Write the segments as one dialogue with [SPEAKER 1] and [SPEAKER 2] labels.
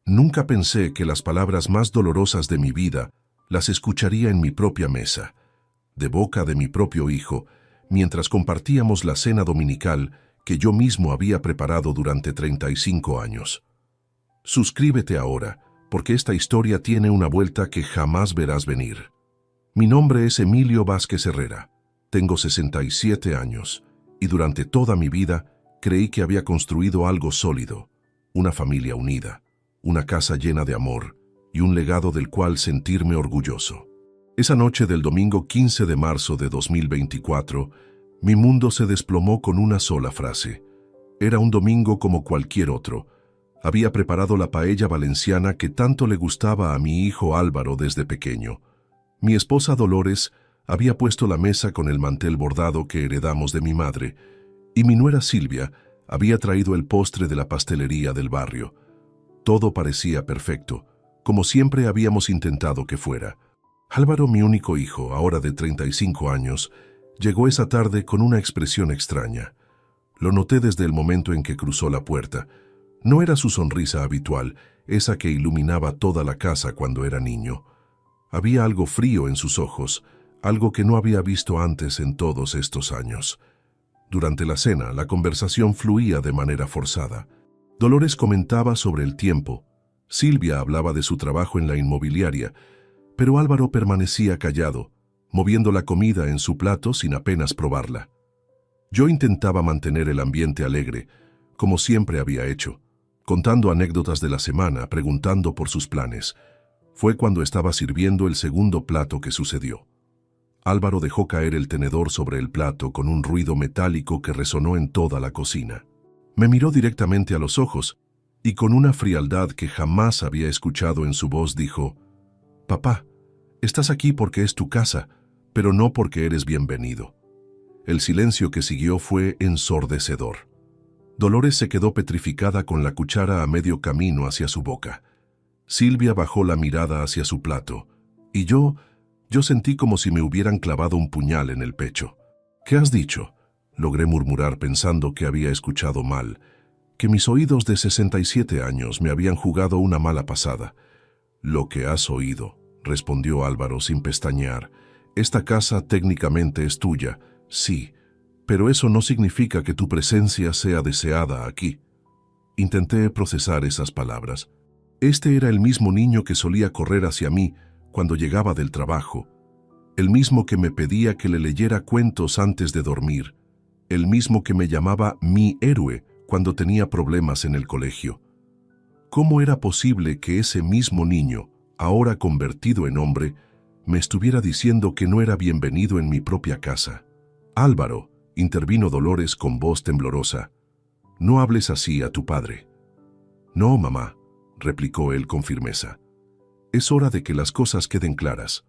[SPEAKER 1] Nunca pensé que las palabras más dolorosas de mi vida las escucharía en mi propia mesa, de boca de mi propio hijo, mientras compartíamos la cena dominical que yo mismo había preparado durante 35 años. Suscríbete ahora, porque esta historia tiene una vuelta que jamás verás venir. Mi nombre es Emilio Vázquez Herrera. Tengo 67 años, y durante toda mi vida creí que había construido algo sólido, una familia unida, una casa llena de amor y un legado del cual sentirme orgulloso. Esa noche del domingo 15 de marzo de 2024, mi mundo se desplomó con una sola frase. Era un domingo como cualquier otro. Había preparado la paella valenciana que tanto le gustaba a mi hijo Álvaro desde pequeño. Mi esposa Dolores había puesto la mesa con el mantel bordado que heredamos de mi madre, y mi nuera Silvia había traído el postre de la pastelería del barrio. Todo parecía perfecto, como siempre habíamos intentado que fuera. Álvaro, mi único hijo, ahora de 35 años, llegó esa tarde con una expresión extraña. Lo noté desde el momento en que cruzó la puerta. No era su sonrisa habitual, esa que iluminaba toda la casa cuando era niño. Había algo frío en sus ojos, algo que no había visto antes en todos estos años. Durante la cena, la conversación fluía de manera forzada. Dolores comentaba sobre el tiempo. Silvia hablaba de su trabajo en la inmobiliaria, pero Álvaro permanecía callado, moviendo la comida en su plato sin apenas probarla. Yo intentaba mantener el ambiente alegre, como siempre había hecho, contando anécdotas de la semana, preguntando por sus planes. Fue cuando estaba sirviendo el segundo plato que sucedió. Álvaro dejó caer el tenedor sobre el plato con un ruido metálico que resonó en toda la cocina. Me miró directamente a los ojos y con una frialdad que jamás había escuchado en su voz dijo: «Papá, estás aquí porque es tu casa, pero no porque eres bienvenido». El silencio que siguió fue ensordecedor. Dolores se quedó petrificada con la cuchara a medio camino hacia su boca. Silvia bajó la mirada hacia su plato, y yo sentí como si me hubieran clavado un puñal en el pecho. «¿Qué has dicho?», logré murmurar pensando que había escuchado mal, que mis oídos de 67 años me habían jugado una mala pasada. «Lo que has oído», respondió Álvaro sin pestañear. «Esta casa técnicamente es tuya, sí, pero eso no significa que tu presencia sea deseada aquí». Intenté procesar esas palabras. Este era el mismo niño que solía correr hacia mí cuando llegaba del trabajo, el mismo que me pedía que le leyera cuentos antes de dormir, el mismo que me llamaba mi héroe cuando tenía problemas en el colegio. ¿Cómo era posible que ese mismo niño, ahora convertido en hombre, me estuviera diciendo que no era bienvenido en mi propia casa? «Álvaro», intervino Dolores con voz temblorosa, «no hables así a tu padre». «No, mamá», replicó él con firmeza. «Es hora de que las cosas queden claras.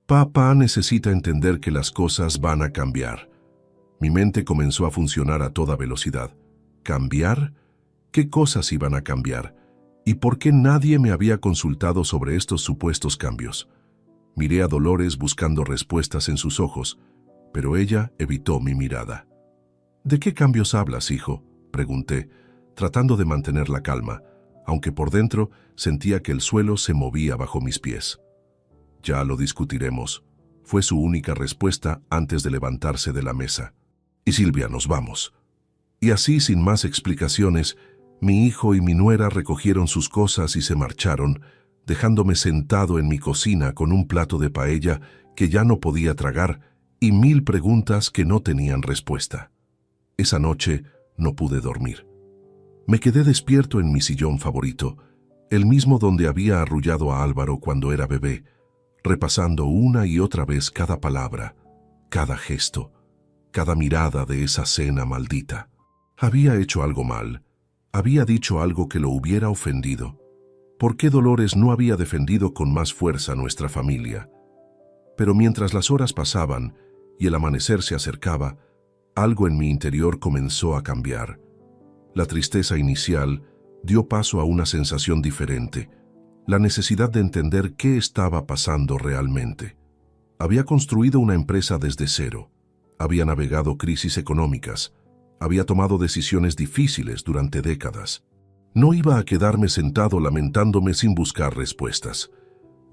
[SPEAKER 1] Papá necesita entender que las cosas van a cambiar». Mi mente comenzó a funcionar a toda velocidad. ¿Cambiar? ¿Qué cosas iban a cambiar? ¿Y por qué nadie me había consultado sobre estos supuestos cambios? Miré a Dolores buscando respuestas en sus ojos, pero ella evitó mi mirada. «¿De qué cambios hablas, hijo?», pregunté, tratando de mantener la calma, aunque por dentro sentía que el suelo se movía bajo mis pies. «Ya lo discutiremos», fue su única respuesta antes de levantarse de la mesa. «Y Silvia, nos vamos». Y así, sin más explicaciones, mi hijo y mi nuera recogieron sus cosas y se marcharon, dejándome sentado en mi cocina con un plato de paella que ya no podía tragar y 1000 preguntas que no tenían respuesta. Esa noche no pude dormir. Me quedé despierto en mi sillón favorito, el mismo donde había arrullado a Álvaro cuando era bebé, repasando una y otra vez cada palabra, cada gesto, cada mirada de esa cena maldita. Había hecho algo mal, había dicho algo que lo hubiera ofendido. ¿Por qué Dolores no había defendido con más fuerza a nuestra familia? Pero mientras las horas pasaban y el amanecer se acercaba, algo en mi interior comenzó a cambiar. La tristeza inicial dio paso a una sensación diferente, la necesidad de entender qué estaba pasando realmente. Había construido una empresa desde cero, había navegado crisis económicas, había tomado decisiones difíciles durante décadas, No iba a quedarme sentado lamentándome sin buscar respuestas.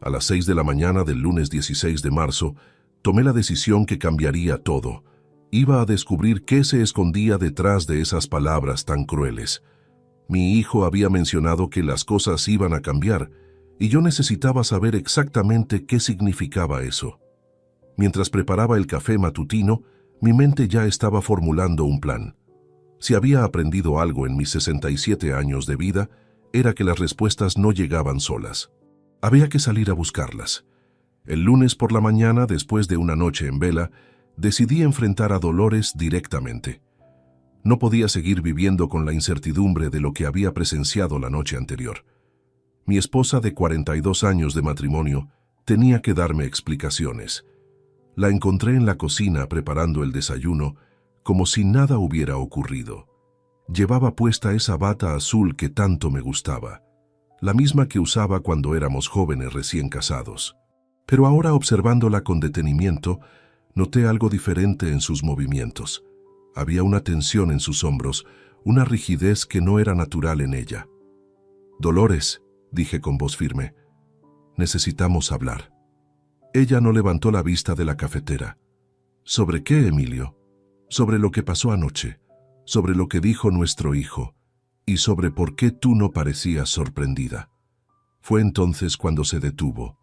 [SPEAKER 1] A las 6 de la mañana del lunes 16 de marzo, tomé la decisión que cambiaría todo. Iba a descubrir qué se escondía detrás de esas palabras tan crueles. Mi hijo había mencionado que las cosas iban a cambiar, y yo necesitaba saber exactamente qué significaba eso. Mientras preparaba el café matutino, mi mente ya estaba formulando un plan. Si había aprendido algo en mis 67 años de vida, era que las respuestas no llegaban solas. Había que salir a buscarlas. El lunes por la mañana, después de una noche en vela, decidí enfrentar a Dolores directamente. No podía seguir viviendo con la incertidumbre de lo que había presenciado la noche anterior. Mi esposa de 42 años de matrimonio tenía que darme explicaciones. La encontré en la cocina preparando el desayuno, como si nada hubiera ocurrido. Llevaba puesta esa bata azul que tanto me gustaba, la misma que usaba cuando éramos jóvenes recién casados. Pero ahora, observándola con detenimiento, noté algo diferente en sus movimientos. Había una tensión en sus hombros, una rigidez que no era natural en ella. «Dolores», dije con voz firme, «necesitamos hablar». Ella no levantó la vista de la cafetera. «¿Sobre qué, Emilio?» «Sobre lo que pasó anoche, sobre lo que dijo nuestro hijo, y sobre por qué tú no parecías sorprendida». Fue entonces cuando se detuvo.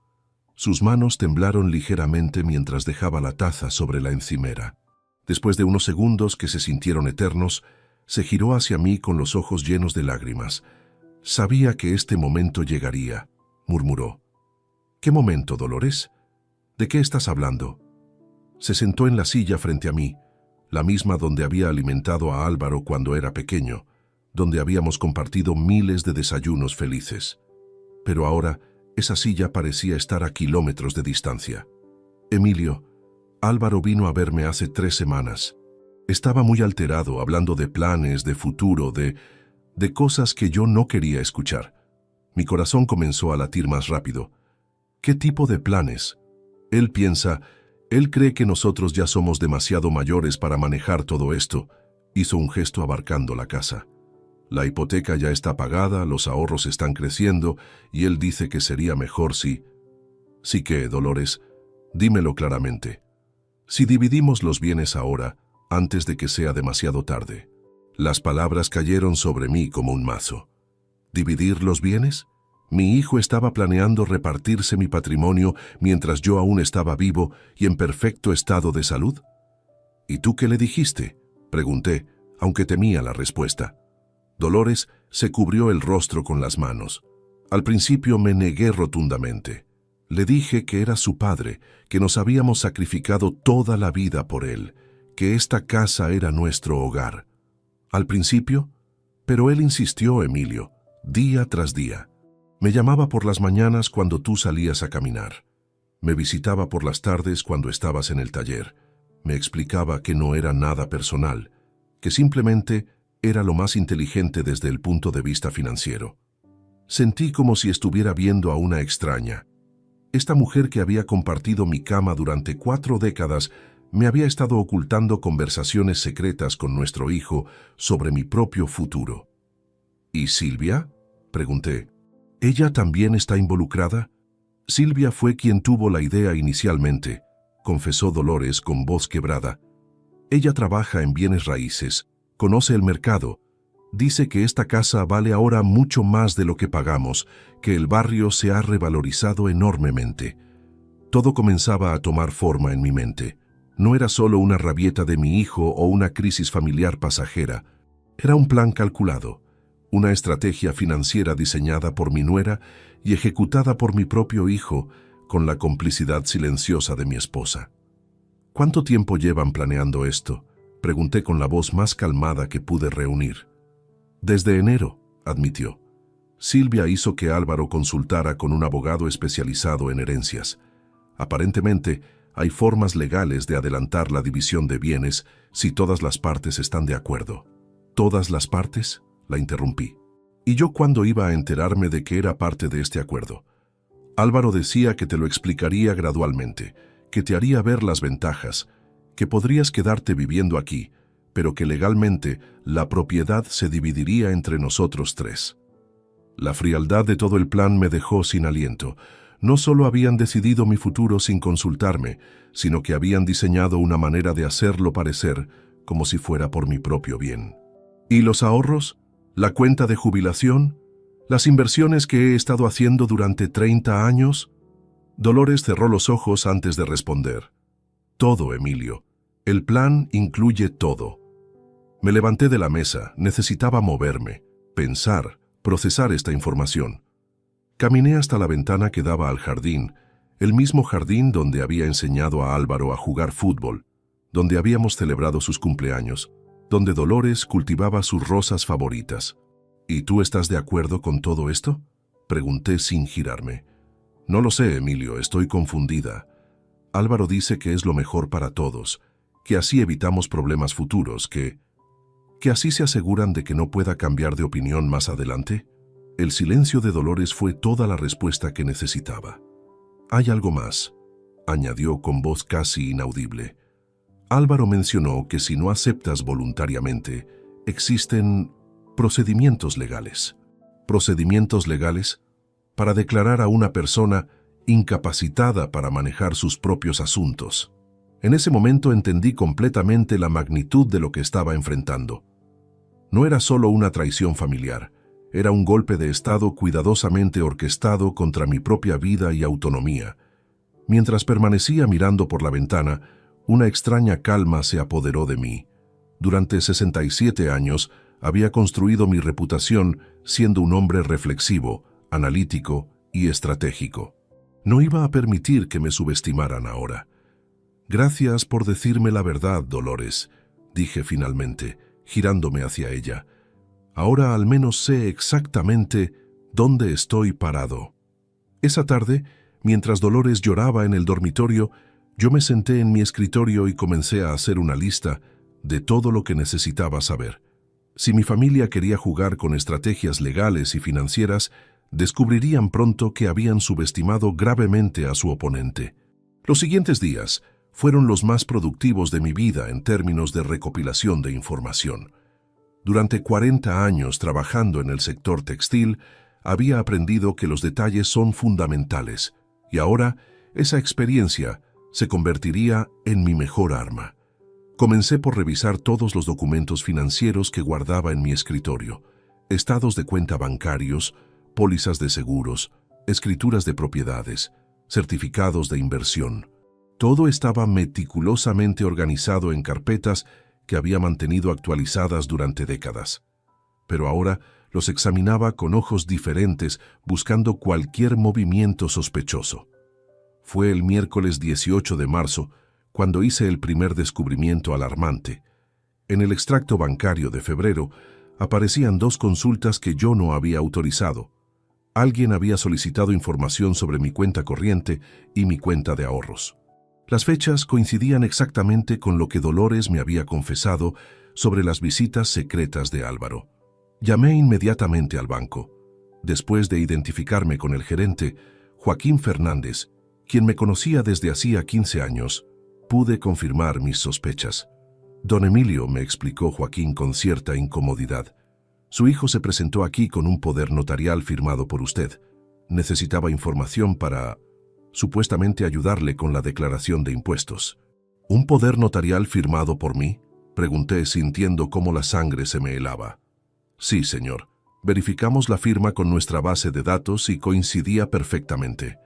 [SPEAKER 1] Sus manos temblaron ligeramente mientras dejaba la taza sobre la encimera. Después de unos segundos que se sintieron eternos, se giró hacia mí con los ojos llenos de lágrimas. «Sabía que este momento llegaría», murmuró. «¿Qué momento, Dolores? ¿De qué estás hablando?» Se sentó en la silla frente a mí, la misma donde había alimentado a Álvaro cuando era pequeño, donde habíamos compartido miles de desayunos felices. Pero ahora, esa silla parecía estar a kilómetros de distancia. «Emilio, Álvaro vino a verme hace 3 semanas. Estaba muy alterado, hablando de planes, de futuro, de cosas que yo no quería escuchar. Mi corazón comenzó a latir más rápido. ¿Qué tipo de planes? Él cree que nosotros ya somos demasiado mayores para manejar todo esto». Hizo un gesto abarcando la casa. «La hipoteca ya está pagada, los ahorros están creciendo, y él dice que sería mejor si...» «¿Sí qué, Dolores? Dímelo claramente. Si dividimos los bienes ahora, antes de que sea demasiado tarde». Las palabras cayeron sobre mí como un mazo. ¿Dividir los bienes? Mi hijo estaba planeando repartirse mi patrimonio mientras yo aún estaba vivo y en perfecto estado de salud. ¿Y tú qué le dijiste?, pregunté, aunque temía la respuesta. Dolores se cubrió el rostro con las manos. Al principio me negué rotundamente. Le dije que era su padre, que nos habíamos sacrificado toda la vida por él, que esta casa era nuestro hogar. Al principio, pero él insistió, Emilio, día tras día. Me llamaba por las mañanas cuando tú salías a caminar. Me visitaba por las tardes cuando estabas en el taller. Me explicaba que no era nada personal, que simplemente era lo más inteligente desde el punto de vista financiero. Sentí como si estuviera viendo a una extraña. Esta mujer que había compartido mi cama durante 4 décadas me había estado ocultando conversaciones secretas con nuestro hijo sobre mi propio futuro. ¿Y Silvia?, pregunté. ¿Ella también está involucrada? Silvia fue quien tuvo la idea inicialmente, confesó Dolores con voz quebrada. Ella trabaja en bienes raíces, conoce el mercado, dice que esta casa vale ahora mucho más de lo que pagamos, que el barrio se ha revalorizado enormemente. Todo comenzaba a tomar forma en mi mente. No era solo una rabieta de mi hijo o una crisis familiar pasajera. Era un plan calculado, una estrategia financiera diseñada por mi nuera y ejecutada por mi propio hijo, con la complicidad silenciosa de mi esposa. ¿Cuánto tiempo llevan planeando esto?, pregunté con la voz más calmada que pude reunir. Desde enero, admitió. Silvia hizo que Álvaro consultara con un abogado especializado en herencias. Aparentemente, hay formas legales de adelantar la división de bienes si todas las partes están de acuerdo. ¿Todas las partes?, la interrumpí. ¿Y yo cuándo iba a enterarme de que era parte de este acuerdo? Álvaro decía que te lo explicaría gradualmente, que te haría ver las ventajas, que podrías quedarte viviendo aquí, pero que legalmente la propiedad se dividiría entre nosotros 3. La frialdad de todo el plan me dejó sin aliento. No solo habían decidido mi futuro sin consultarme, sino que habían diseñado una manera de hacerlo parecer como si fuera por mi propio bien. ¿Y los ahorros? ¿La cuenta de jubilación? ¿Las inversiones que he estado haciendo durante 30 años? Dolores cerró los ojos antes de responder. Todo, Emilio. El plan incluye todo. Me levanté de la mesa, necesitaba moverme, pensar, procesar esta información. Caminé hasta la ventana que daba al jardín, el mismo jardín donde había enseñado a Álvaro a jugar fútbol, donde habíamos celebrado sus cumpleaños, donde Dolores cultivaba sus rosas favoritas. ¿Y tú estás de acuerdo con todo esto?, pregunté sin girarme. No lo sé, Emilio, estoy confundida. Álvaro dice que es lo mejor para todos, que así evitamos problemas futuros, que así se aseguran de que no pueda cambiar de opinión más adelante. El silencio de Dolores fue toda la respuesta que necesitaba. Hay algo más, añadió con voz casi inaudible. Álvaro mencionó que si no aceptas voluntariamente, existen procedimientos legales. ¿Procedimientos legales? Para declarar a una persona incapacitada para manejar sus propios asuntos. En ese momento entendí completamente la magnitud de lo que estaba enfrentando. No era solo una traición familiar, era un golpe de Estado cuidadosamente orquestado contra mi propia vida y autonomía. Mientras permanecía mirando por la ventana, una extraña calma se apoderó de mí. Durante 67 años había construido mi reputación siendo un hombre reflexivo, analítico y estratégico. No iba a permitir que me subestimaran ahora. Gracias por decirme la verdad, Dolores, dije finalmente, girándome hacia ella. Ahora al menos sé exactamente dónde estoy parado. Esa tarde, mientras Dolores lloraba en el dormitorio, yo me senté en mi escritorio y comencé a hacer una lista de todo lo que necesitaba saber. Si mi familia quería jugar con estrategias legales y financieras, descubrirían pronto que habían subestimado gravemente a su oponente. Los siguientes días fueron los más productivos de mi vida en términos de recopilación de información. Durante 40 años trabajando en el sector textil, había aprendido que los detalles son fundamentales, y ahora esa experiencia se convertiría en mi mejor arma. Comencé por revisar todos los documentos financieros que guardaba en mi escritorio, estados de cuenta bancarios, pólizas de seguros, escrituras de propiedades, certificados de inversión. Todo estaba meticulosamente organizado en carpetas que había mantenido actualizadas durante décadas. Pero ahora los examinaba con ojos diferentes, buscando cualquier movimiento sospechoso. Fue el miércoles 18 de marzo cuando hice el primer descubrimiento alarmante. En el extracto bancario de febrero aparecían 2 consultas que yo no había autorizado. Alguien había solicitado información sobre mi cuenta corriente y mi cuenta de ahorros. Las fechas coincidían exactamente con lo que Dolores me había confesado sobre las visitas secretas de Álvaro. Llamé inmediatamente al banco. Después de identificarme con el gerente, Joaquín Fernández, quien me conocía desde hacía 15 años, pude confirmar mis sospechas. Don Emilio, me explicó Joaquín con cierta incomodidad. Su hijo se presentó aquí con un poder notarial firmado por usted. Necesitaba información para, supuestamente, ayudarle con la declaración de impuestos. ¿Un poder notarial firmado por mí?, pregunté sintiendo cómo la sangre se me helaba. Sí, señor. Verificamos la firma con nuestra base de datos y coincidía perfectamente.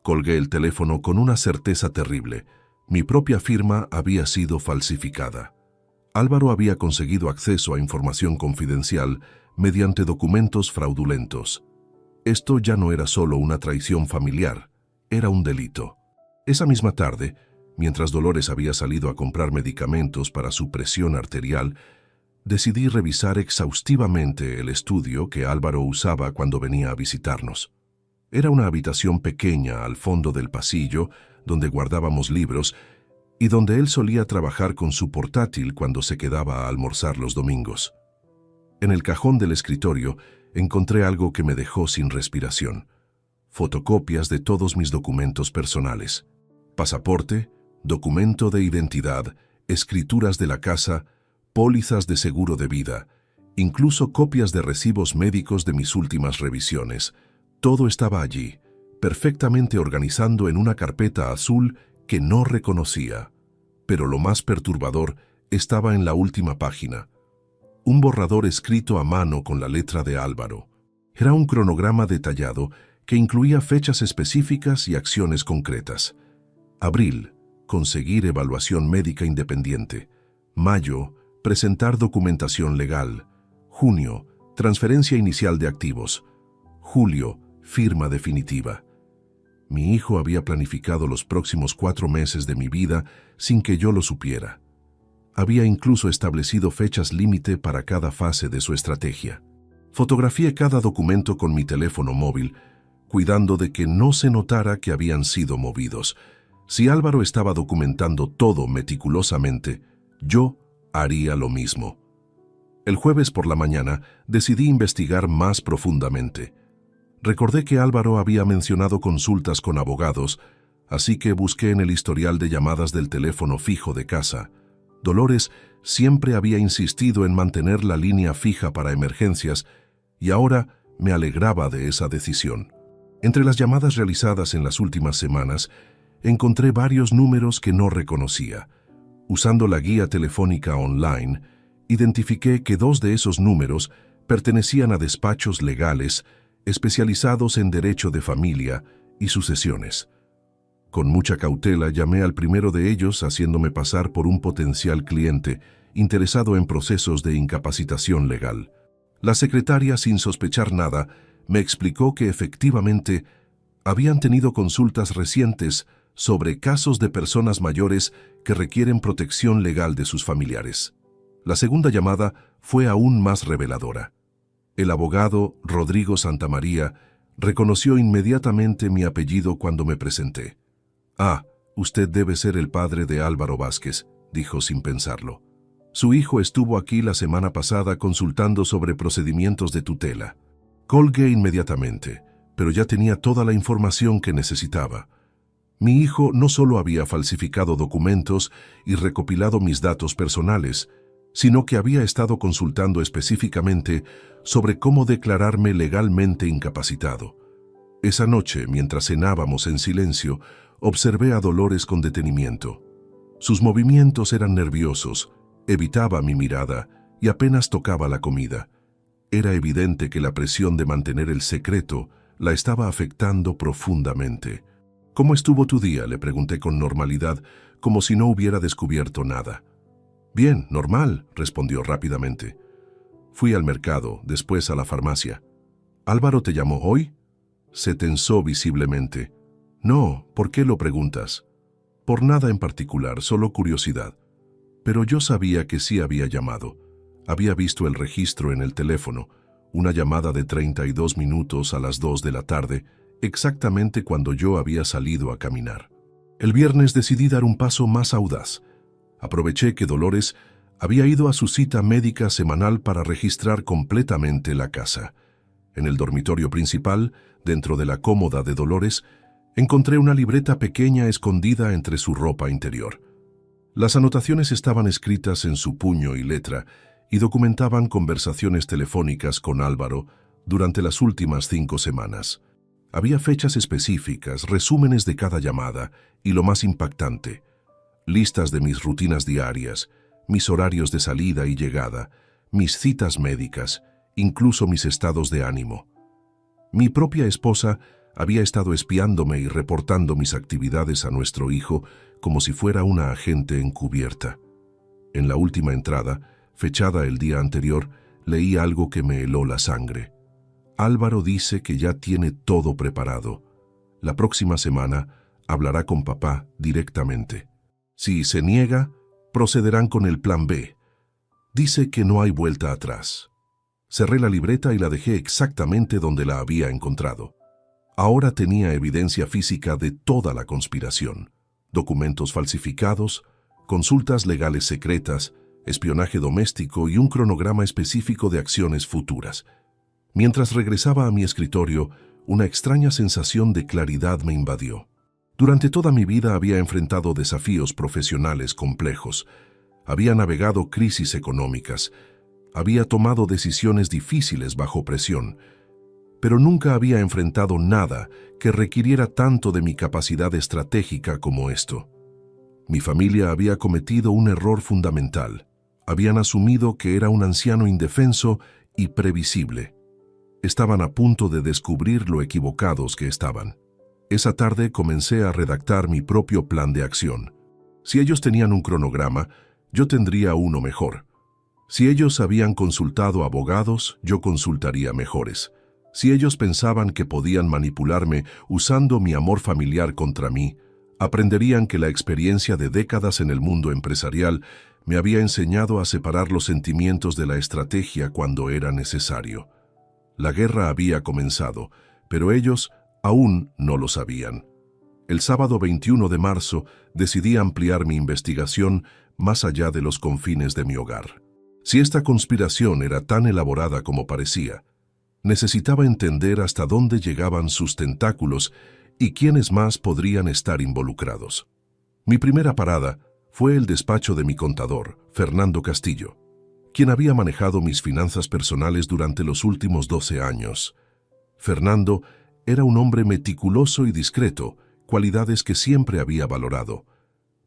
[SPEAKER 1] Colgué el teléfono con una certeza terrible. Mi propia firma había sido falsificada. Álvaro había conseguido acceso a información confidencial mediante documentos fraudulentos. Esto ya no era solo una traición familiar, era un delito. Esa misma tarde, mientras Dolores había salido a comprar medicamentos para su presión arterial, decidí revisar exhaustivamente el estudio que Álvaro usaba cuando venía a visitarnos. Era una habitación pequeña al fondo del pasillo, donde guardábamos libros, y donde él solía trabajar con su portátil cuando se quedaba a almorzar los domingos. En el cajón del escritorio encontré algo que me dejó sin respiración. Fotocopias de todos mis documentos personales. Pasaporte, documento de identidad, escrituras de la casa, pólizas de seguro de vida, incluso copias de recibos médicos de mis últimas revisiones. Todo estaba allí, perfectamente organizado en una carpeta azul que no reconocía. Pero lo más perturbador estaba en la última página. Un borrador escrito a mano con la letra de Álvaro. Era un cronograma detallado que incluía fechas específicas y acciones concretas. Abril, conseguir evaluación médica independiente. Mayo, presentar documentación legal. Junio, transferencia inicial de activos. Julio, firma definitiva. Mi hijo había planificado los próximos 4 meses de mi vida sin que yo lo supiera. Había incluso establecido fechas límite para cada fase de su estrategia. Fotografié cada documento con mi teléfono móvil, cuidando de que no se notara que habían sido movidos. Si Álvaro estaba documentando todo meticulosamente, yo haría lo mismo. El jueves por la mañana decidí investigar más profundamente. Recordé que Álvaro había mencionado consultas con abogados, así que busqué en el historial de llamadas del teléfono fijo de casa. Dolores siempre había insistido en mantener la línea fija para emergencias y ahora me alegraba de esa decisión. Entre las llamadas realizadas en las últimas semanas, encontré varios números que no reconocía. Usando la guía telefónica online, identifiqué que 2 de esos números pertenecían a despachos legales especializados en derecho de familia y sucesiones. Con mucha cautela llamé al primero de ellos haciéndome pasar por un potencial cliente interesado en procesos de incapacitación legal. La secretaria, sin sospechar nada, me explicó que efectivamente habían tenido consultas recientes sobre casos de personas mayores que requieren protección legal de sus familiares. La segunda llamada fue aún más reveladora. El abogado Rodrigo Santamaría reconoció inmediatamente mi apellido cuando me presenté. «Ah, usted debe ser el padre de Álvaro Vázquez», dijo sin pensarlo. «Su hijo estuvo aquí la semana pasada consultando sobre procedimientos de tutela». Colgué inmediatamente, pero ya tenía toda la información que necesitaba. Mi hijo no solo había falsificado documentos y recopilado mis datos personales, sino que había estado consultando específicamente sobre cómo declararme legalmente incapacitado. Esa noche, mientras cenábamos en silencio, observé a Dolores con detenimiento. Sus movimientos eran nerviosos, evitaba mi mirada y apenas tocaba la comida. Era evidente que la presión de mantener el secreto la estaba afectando profundamente. «¿Cómo estuvo tu día?», le pregunté con normalidad, como si no hubiera descubierto nada. «Bien, normal», respondió rápidamente. «Fui al mercado, después a la farmacia». «¿Álvaro te llamó hoy?». Se tensó visiblemente. «No, ¿por qué lo preguntas?». «Por nada en particular, solo curiosidad». Pero yo sabía que sí había llamado. Había visto el registro en el teléfono, una llamada de 32 minutos a las 2 de la tarde, exactamente cuando yo había salido a caminar. El viernes decidí dar un paso más audaz. Aproveché que Dolores había ido a su cita médica semanal para registrar completamente la casa. En el dormitorio principal, dentro de la cómoda de Dolores, encontré una libreta pequeña escondida entre su ropa interior. Las anotaciones estaban escritas en su puño y letra y documentaban conversaciones telefónicas con Álvaro durante las últimas 5 semanas. Había fechas específicas, resúmenes de cada llamada y, lo más impactante, listas de mis rutinas diarias, mis horarios de salida y llegada, mis citas médicas, incluso mis estados de ánimo. Mi propia esposa había estado espiándome y reportando mis actividades a nuestro hijo como si fuera una agente encubierta. En la última entrada, fechada el día anterior, leí algo que me heló la sangre. Álvaro dice que ya tiene todo preparado. La próxima semana hablará con papá directamente. Si se niega, procederán con el plan B. Dice que no hay vuelta atrás. Cerré la libreta y la dejé exactamente donde la había encontrado. Ahora tenía evidencia física de toda la conspiración. Documentos falsificados, consultas legales secretas, espionaje doméstico y un cronograma específico de acciones futuras. Mientras regresaba a mi escritorio, una extraña sensación de claridad me invadió. Durante toda mi vida había enfrentado desafíos profesionales complejos. Había navegado crisis económicas. había tomado decisiones difíciles bajo presión, pero nunca había enfrentado nada que requiriera tanto de mi capacidad estratégica como esto. Mi familia había cometido un error fundamental. Habían asumido que era un anciano indefenso y previsible. Estaban a punto de descubrir lo equivocados que estaban. Esa tarde comencé a redactar mi propio plan de acción. Si ellos tenían un cronograma, yo tendría uno mejor. Si ellos habían consultado abogados, yo consultaría mejores. Si ellos pensaban que podían manipularme usando mi amor familiar contra mí, aprenderían que la experiencia de décadas en el mundo empresarial me había enseñado a separar los sentimientos de la estrategia cuando era necesario. La guerra había comenzado, pero ellos aún no lo sabían. El sábado 21 de marzo decidí ampliar mi investigación más allá de los confines de mi hogar. Si esta conspiración era tan elaborada como parecía, necesitaba entender hasta dónde llegaban sus tentáculos y quiénes más podrían estar involucrados. Mi primera parada fue el despacho de mi contador, Fernando Castillo, quien había manejado mis finanzas personales durante los últimos 12 años. Fernando era un hombre meticuloso y discreto, cualidades que siempre había valorado,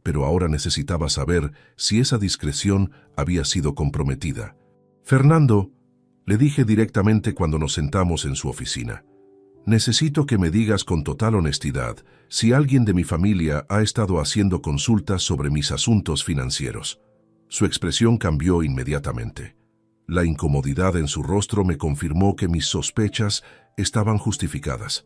[SPEAKER 1] pero ahora necesitaba saber si esa discreción había sido comprometida. «Fernando», le dije directamente cuando nos sentamos en su oficina, «necesito que me digas con total honestidad si alguien de mi familia ha estado haciendo consultas sobre mis asuntos financieros». Su expresión cambió inmediatamente. La incomodidad en su rostro me confirmó que mis sospechas estaban justificadas.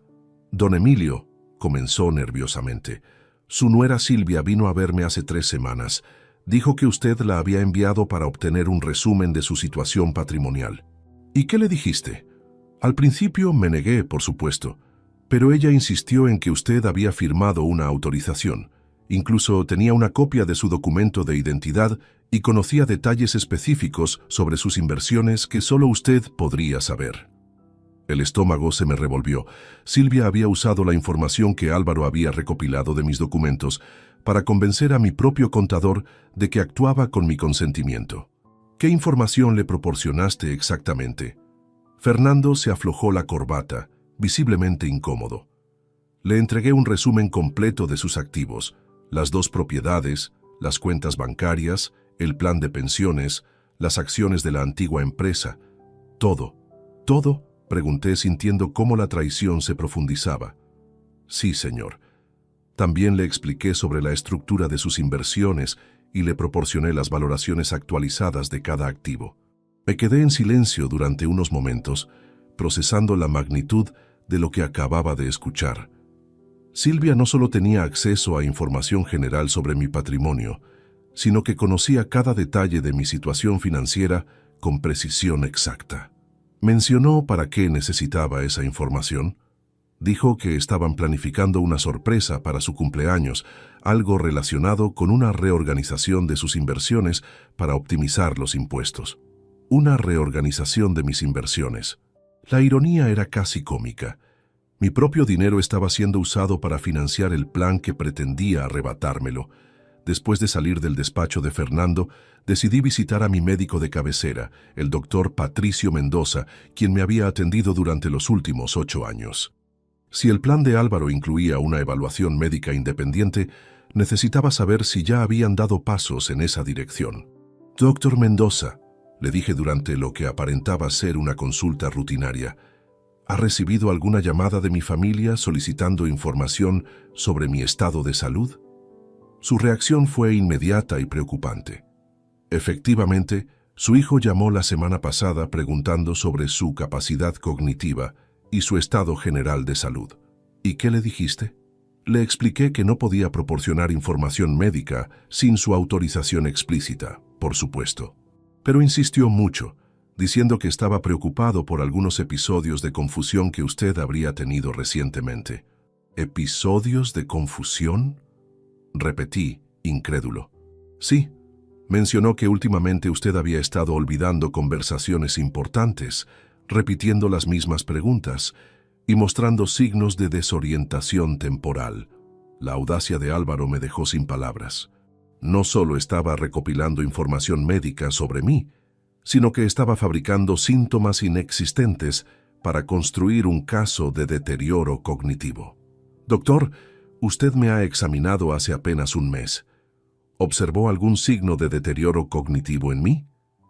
[SPEAKER 1] «Don Emilio», comenzó nerviosamente, «su nuera Silvia vino a verme hace 3 semanas. Dijo que usted la había enviado para obtener un resumen de su situación patrimonial». «¿Y qué le dijiste?» «Al principio me negué, por supuesto, pero ella insistió en que usted había firmado una autorización. Incluso tenía una copia de su documento de identidad y conocía detalles específicos sobre sus inversiones que solo usted podría saber». El estómago se me revolvió. Silvia había usado la información que Álvaro había recopilado de mis documentos para convencer a mi propio contador de que actuaba con mi consentimiento. «¿Qué información le proporcionaste exactamente?» Fernando se aflojó la corbata, visiblemente incómodo. Le entregué un resumen completo de sus activos, las 2 propiedades, las cuentas bancarias, el plan de pensiones, las acciones de la antigua empresa. «¿Todo? ¿Todo?», pregunté sintiendo cómo la traición se profundizaba. «Sí, señor». También le expliqué sobre la estructura de sus inversiones y le proporcioné las valoraciones actualizadas de cada activo. Me quedé en silencio durante unos momentos, procesando la magnitud de lo que acababa de escuchar. Silvia no solo tenía acceso a información general sobre mi patrimonio, sino que conocía cada detalle de mi situación financiera con precisión exacta. Mencionó para qué necesitaba esa información. Dijo que estaban planificando una sorpresa para su cumpleaños, algo relacionado con una reorganización de sus inversiones para optimizar los impuestos. Una reorganización de mis inversiones. La ironía era casi cómica. Mi propio dinero estaba siendo usado para financiar el plan que pretendía arrebatármelo. Después de salir del despacho de Fernando, decidí visitar a mi médico de cabecera, el doctor Patricio Mendoza, quien me había atendido durante los últimos 8 años. Si el plan de Álvaro incluía una evaluación médica independiente, necesitaba saber si ya habían dado pasos en esa dirección. «Doctor Mendoza», le dije durante lo que aparentaba ser una consulta rutinaria, ¿ha recibido alguna llamada de mi familia solicitando información sobre mi estado de salud? Su reacción fue inmediata y preocupante. Efectivamente, su hijo llamó la semana pasada preguntando sobre su capacidad cognitiva y su estado general de salud. ¿Y qué le dijiste? Le expliqué que no podía proporcionar información médica sin su autorización explícita, por supuesto. Pero insistió mucho, diciendo que estaba preocupado por algunos episodios de confusión que usted habría tenido recientemente. ¿Episodios de confusión?, repetí, incrédulo. Sí, mencionó que últimamente usted había estado olvidando conversaciones importantes, repitiendo las mismas preguntas y mostrando signos de desorientación temporal. La audacia de Álvaro me dejó sin palabras. No solo estaba recopilando información médica sobre mí, sino que estaba fabricando síntomas inexistentes para construir un caso de deterioro cognitivo. Doctor, usted me ha examinado hace apenas un mes. ¿Observó algún signo de deterioro cognitivo en mí?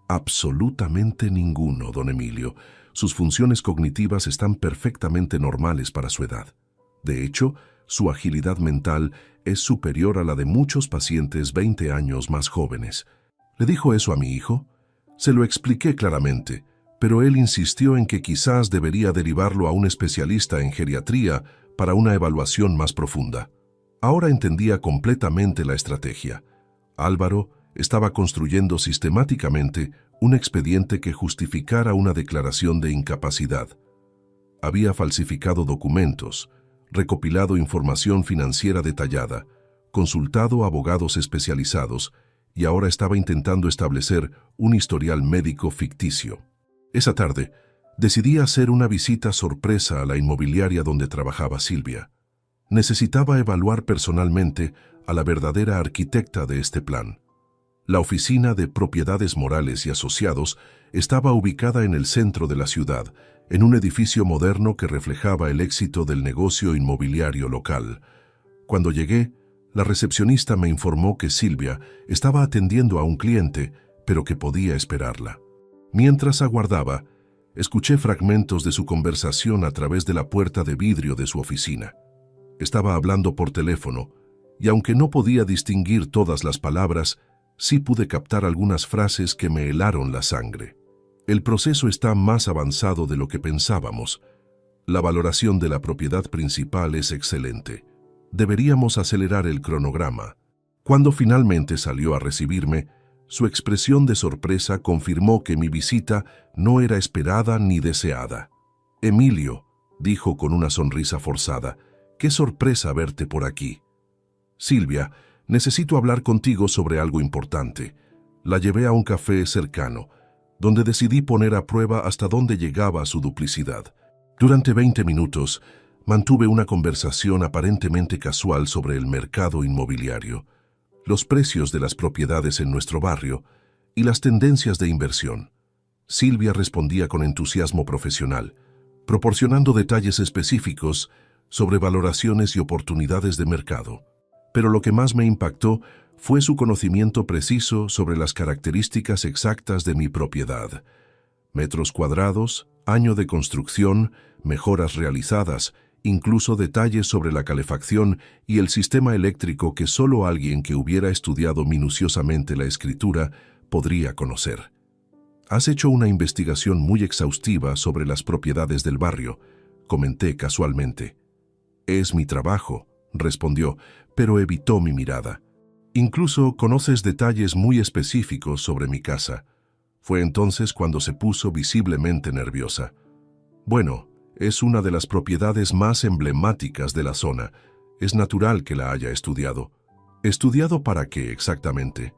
[SPEAKER 1] Absolutamente ninguno, don Emilio. Sus funciones cognitivas están perfectamente normales para su edad. De hecho, su agilidad mental es superior a la de muchos pacientes 20 años más jóvenes. ¿Le dijo eso a mi hijo? Se lo expliqué claramente, pero él insistió en que quizás debería derivarlo a un especialista en geriatría para una evaluación más profunda. Ahora entendía completamente la estrategia. Álvaro estaba construyendo sistemáticamente un expediente que justificara una declaración de incapacidad. Había falsificado documentos, recopilado información financiera detallada, consultado abogados especializados y ahora estaba intentando establecer un historial médico ficticio. Esa tarde, decidí hacer una visita sorpresa a la inmobiliaria donde trabajaba Silvia. Necesitaba evaluar personalmente a la verdadera arquitecta de este plan. La oficina de Propiedades Morales y Asociados estaba ubicada en el centro de la ciudad, en un edificio moderno que reflejaba el éxito del negocio inmobiliario local. Cuando llegué, la recepcionista me informó que Silvia estaba atendiendo a un cliente, pero que podía esperarla. Mientras aguardaba, escuché fragmentos de su conversación a través de la puerta de vidrio de su oficina. Estaba hablando por teléfono, y aunque no podía distinguir todas las palabras, sí pude captar algunas frases que me helaron la sangre. El proceso está más avanzado de lo que pensábamos. La valoración de la propiedad principal es excelente. Deberíamos acelerar el cronograma. Cuando finalmente salió a recibirme, su expresión de sorpresa confirmó que mi visita no era esperada ni deseada. «Emilio», dijo con una sonrisa forzada, «qué sorpresa verte por aquí». «Silvia, necesito hablar contigo sobre algo importante». La llevé a un café cercano, donde decidí poner a prueba hasta dónde llegaba su duplicidad. Durante 20 minutos, mantuve una conversación aparentemente casual sobre el mercado inmobiliario, los precios de las propiedades en nuestro barrio y las tendencias de inversión. Silvia respondía con entusiasmo profesional, proporcionando detalles específicos sobre valoraciones y oportunidades de mercado. Pero lo que más me impactó fue su conocimiento preciso sobre las características exactas de mi propiedad. Metros cuadrados, año de construcción, mejoras realizadas, incluso detalles sobre la calefacción y el sistema eléctrico que solo alguien que hubiera estudiado minuciosamente la escritura podría conocer. «Has hecho una investigación muy exhaustiva sobre las propiedades del barrio», comenté casualmente. «Es mi trabajo», respondió, pero evitó mi mirada. «Incluso conoces detalles muy específicos sobre mi casa». Fue entonces cuando se puso visiblemente nerviosa. «Bueno, es una de las propiedades más emblemáticas de la zona. Es natural que la haya estudiado». «¿Estudiado para qué exactamente?».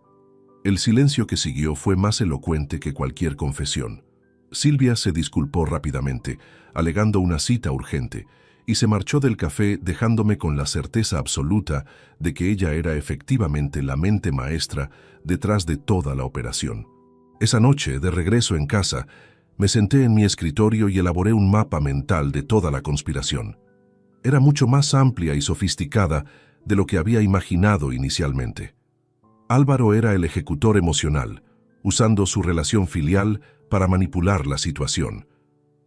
[SPEAKER 1] El silencio que siguió fue más elocuente que cualquier confesión. Silvia se disculpó rápidamente, alegando una cita urgente, y se marchó del café dejándome con la certeza absoluta de que ella era efectivamente la mente maestra detrás de toda la operación. Esa noche, de regreso en casa, me senté en mi escritorio y elaboré un mapa mental de toda la conspiración. Era mucho más amplia y sofisticada de lo que había imaginado inicialmente. Álvaro era el ejecutor emocional, usando su relación filial para manipular la situación.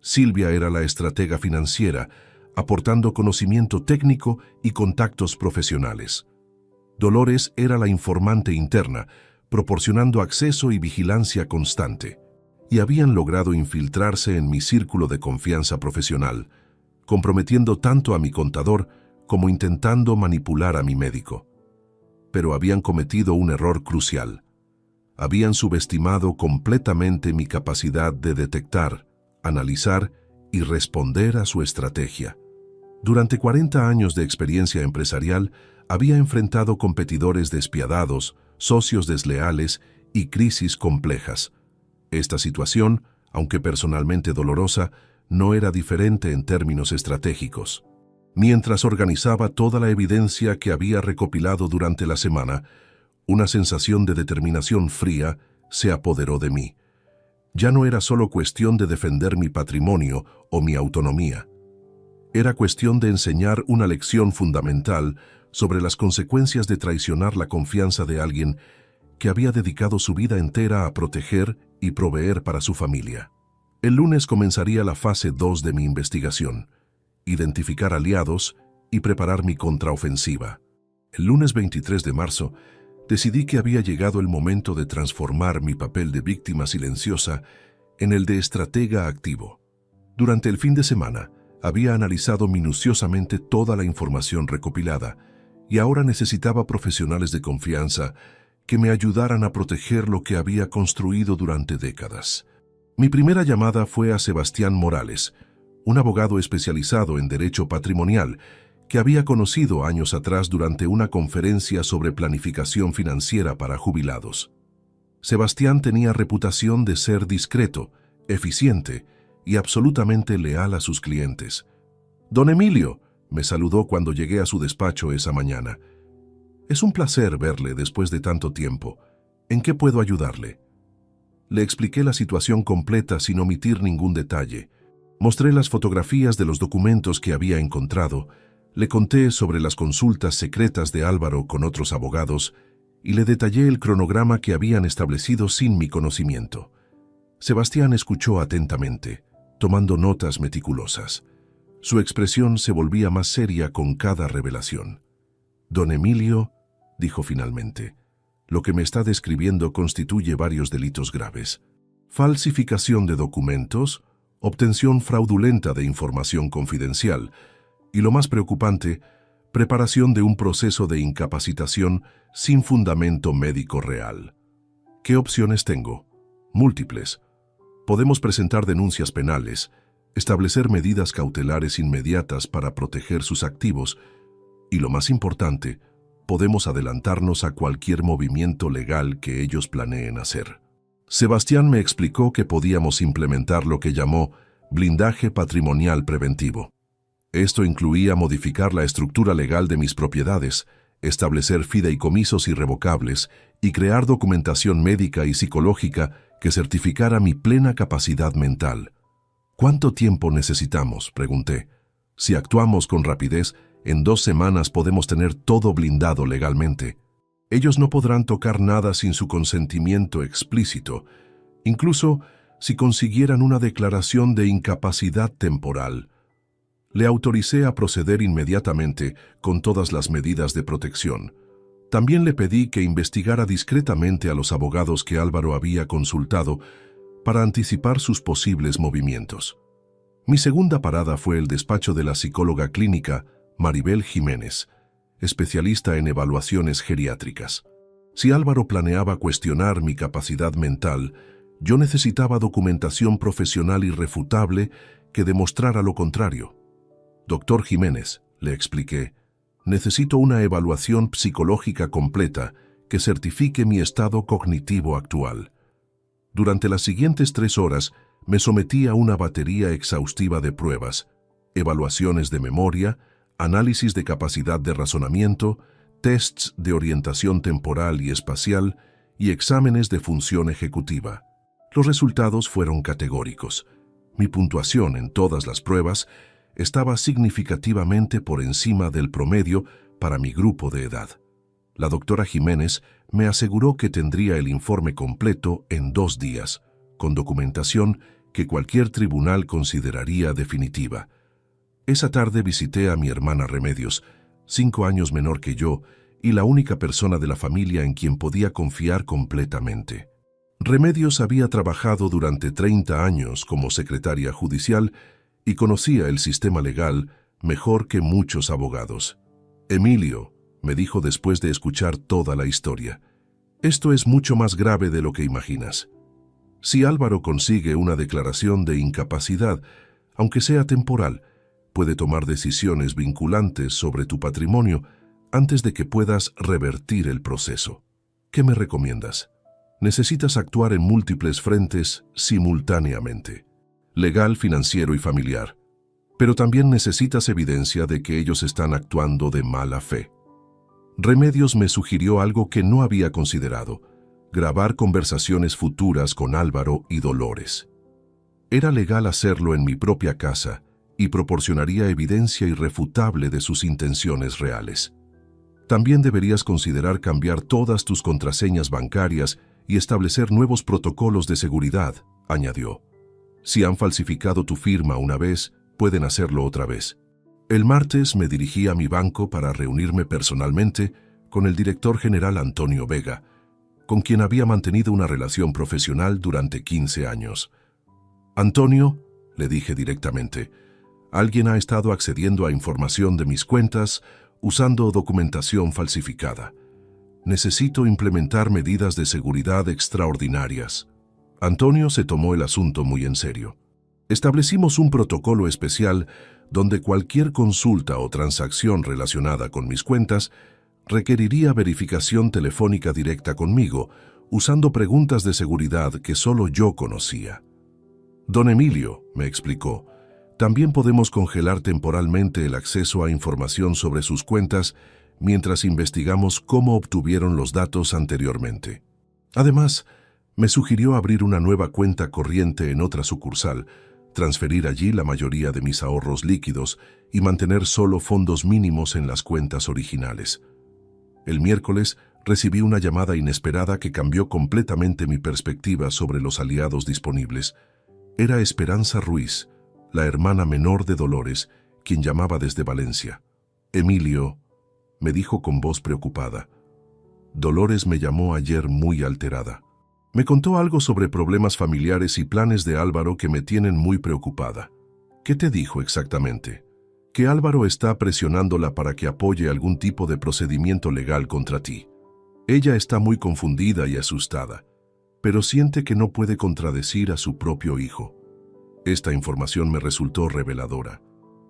[SPEAKER 1] Silvia era la estratega financiera, aportando conocimiento técnico y contactos profesionales. Dolores era la informante interna, proporcionando acceso y vigilancia constante, y habían logrado infiltrarse en mi círculo de confianza profesional, comprometiendo tanto a mi contador como intentando manipular a mi médico. Pero habían cometido un error crucial. Habían subestimado completamente mi capacidad de detectar, analizar y responder a su estrategia. Durante 40 años de experiencia empresarial, había enfrentado competidores despiadados, socios desleales y crisis complejas. Esta situación, aunque personalmente dolorosa, no era diferente en términos estratégicos. Mientras organizaba toda la evidencia que había recopilado durante la semana, una sensación de determinación fría se apoderó de mí. Ya no era solo cuestión de defender mi patrimonio o mi autonomía. Era cuestión de enseñar una lección fundamental sobre las consecuencias de traicionar la confianza de alguien que había dedicado su vida entera a proteger y proveer para su familia. El lunes comenzaría la fase 2 de mi investigación: identificar aliados y preparar mi contraofensiva. El lunes 23 de marzo, decidí que había llegado el momento de transformar mi papel de víctima silenciosa en el de estratega activo. Durante el fin de semana, había analizado minuciosamente toda la información recopilada y ahora necesitaba profesionales de confianza que me ayudaran a proteger lo que había construido durante décadas. Mi primera llamada fue a Sebastián Morales, un abogado especializado en derecho patrimonial que había conocido años atrás durante una conferencia sobre planificación financiera para jubilados. Sebastián tenía reputación de ser discreto, eficiente y absolutamente leal a sus clientes. «Don Emilio», me saludó cuando llegué a su despacho esa mañana. «Es un placer verle después de tanto tiempo. ¿En qué puedo ayudarle?» Le expliqué la situación completa sin omitir ningún detalle. Mostré las fotografías de los documentos que había encontrado, le conté sobre las consultas secretas de Álvaro con otros abogados y le detallé el cronograma que habían establecido sin mi conocimiento. Sebastián escuchó atentamente, tomando notas meticulosas. Su expresión se volvía más seria con cada revelación. «Don Emilio», dijo finalmente, «lo que me está describiendo constituye varios delitos graves: falsificación de documentos, obtención fraudulenta de información confidencial y, lo más preocupante, preparación de un proceso de incapacitación sin fundamento médico real». «¿Qué opciones tengo?» «Múltiples. Podemos presentar denuncias penales, establecer medidas cautelares inmediatas para proteger sus activos y, lo más importante, podemos adelantarnos a cualquier movimiento legal que ellos planeen hacer». Sebastián me explicó que podíamos implementar lo que llamó blindaje patrimonial preventivo. Esto incluía modificar la estructura legal de mis propiedades, establecer fideicomisos irrevocables y crear documentación médica y psicológica que certificara mi plena capacidad mental. «¿Cuánto tiempo necesitamos?», pregunté. «Si actuamos con rapidez, en 2 semanas podemos tener todo blindado legalmente. Ellos no podrán tocar nada sin su consentimiento explícito, incluso si consiguieran una declaración de incapacidad temporal». Le autoricé a proceder inmediatamente con todas las medidas de protección. También le pedí que investigara discretamente a los abogados que Álvaro había consultado para anticipar sus posibles movimientos. Mi segunda parada fue el despacho de la psicóloga clínica Maribel Jiménez, especialista en evaluaciones geriátricas. Si Álvaro planeaba cuestionar mi capacidad mental, yo necesitaba documentación profesional irrefutable que demostrara lo contrario. «Doctor Jiménez», le expliqué, «necesito una evaluación psicológica completa que certifique mi estado cognitivo actual». Durante las siguientes 3 horas me sometí a una batería exhaustiva de pruebas: evaluaciones de memoria, análisis de capacidad de razonamiento, tests de orientación temporal y espacial y exámenes de función ejecutiva. Los resultados fueron categóricos. Mi puntuación en todas las pruebas estaba significativamente por encima del promedio para mi grupo de edad. La doctora Jiménez me aseguró que tendría el informe completo en 2 días, con documentación que cualquier tribunal consideraría definitiva. Esa tarde visité a mi hermana Remedios, 5 años menor que yo, y la única persona de la familia en quien podía confiar completamente. Remedios había trabajado durante 30 años como secretaria judicial y conocía el sistema legal mejor que muchos abogados. «Emilio», me dijo después de escuchar toda la historia, «esto es mucho más grave de lo que imaginas. Si Álvaro consigue una declaración de incapacidad, aunque sea temporal, puede tomar decisiones vinculantes sobre tu patrimonio antes de que puedas revertir el proceso. ¿Qué me recomiendas? Necesitas actuar en múltiples frentes simultáneamente: legal, financiero y familiar. Pero también necesitas evidencia de que ellos están actuando de mala fe». Remedios me sugirió algo que no había considerado: grabar conversaciones futuras con Álvaro y Dolores. Era legal hacerlo en mi propia casa y proporcionaría evidencia irrefutable de sus intenciones reales. También deberías considerar cambiar todas tus contraseñas bancarias y establecer nuevos protocolos de seguridad, añadió. Si han falsificado tu firma una vez, pueden hacerlo otra vez. El martes me dirigí a mi banco para reunirme personalmente con el director general Antonio Vega, con quien había mantenido una relación profesional durante 15 años. Antonio, le dije directamente, alguien ha estado accediendo a información de mis cuentas usando documentación falsificada. Necesito implementar medidas de seguridad extraordinarias. Antonio se tomó el asunto muy en serio. Establecimos un protocolo especial donde cualquier consulta o transacción relacionada con mis cuentas requeriría verificación telefónica directa conmigo, usando preguntas de seguridad que solo yo conocía. Don Emilio, me explicó, también podemos congelar temporalmente el acceso a información sobre sus cuentas mientras investigamos cómo obtuvieron los datos anteriormente. Además, me sugirió abrir una nueva cuenta corriente en otra sucursal, transferir allí la mayoría de mis ahorros líquidos y mantener solo fondos mínimos en las cuentas originales. El miércoles recibí una llamada inesperada que cambió completamente mi perspectiva sobre los aliados disponibles. Era Esperanza Ruiz, la hermana menor de Dolores, quien llamaba desde Valencia. Emilio, me dijo con voz preocupada. Dolores me llamó ayer muy alterada. Me contó algo sobre problemas familiares y planes de Álvaro que me tienen muy preocupada. ¿Qué te dijo exactamente? Que Álvaro está presionándola para que apoye algún tipo de procedimiento legal contra ti. Ella está muy confundida y asustada, pero siente que no puede contradecir a su propio hijo. Esta información me resultó reveladora.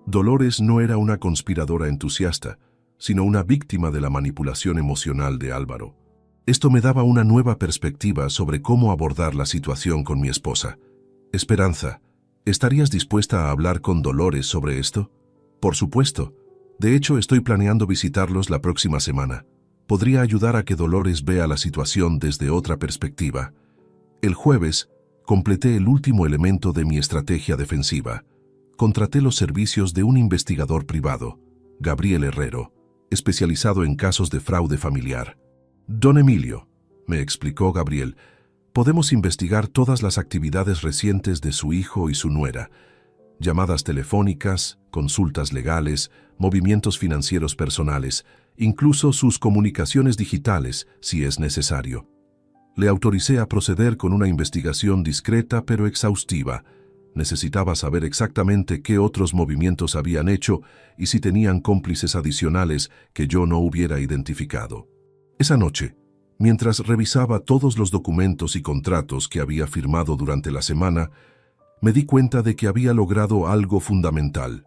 [SPEAKER 1] Dolores no era una conspiradora entusiasta, sino una víctima de la manipulación emocional de Álvaro. Esto me daba una nueva perspectiva sobre cómo abordar la situación con mi esposa. Esperanza, ¿estarías dispuesta a hablar con Dolores sobre esto? Por supuesto. De hecho, estoy planeando visitarlos la próxima semana. Podría ayudar a que Dolores vea la situación desde otra perspectiva. El jueves, completé el último elemento de mi estrategia defensiva. Contraté los servicios de un investigador privado, Gabriel Herrero, especializado en casos de fraude familiar. Don Emilio, me explicó Gabriel, podemos investigar todas las actividades recientes de su hijo y su nuera, llamadas telefónicas, consultas legales, movimientos financieros personales, incluso sus comunicaciones digitales, si es necesario. Le autoricé a proceder con una investigación discreta pero exhaustiva. Necesitaba saber exactamente qué otros movimientos habían hecho y si tenían cómplices adicionales que yo no hubiera identificado. Esa noche, mientras revisaba todos los documentos y contratos que había firmado durante la semana, me di cuenta de que había logrado algo fundamental.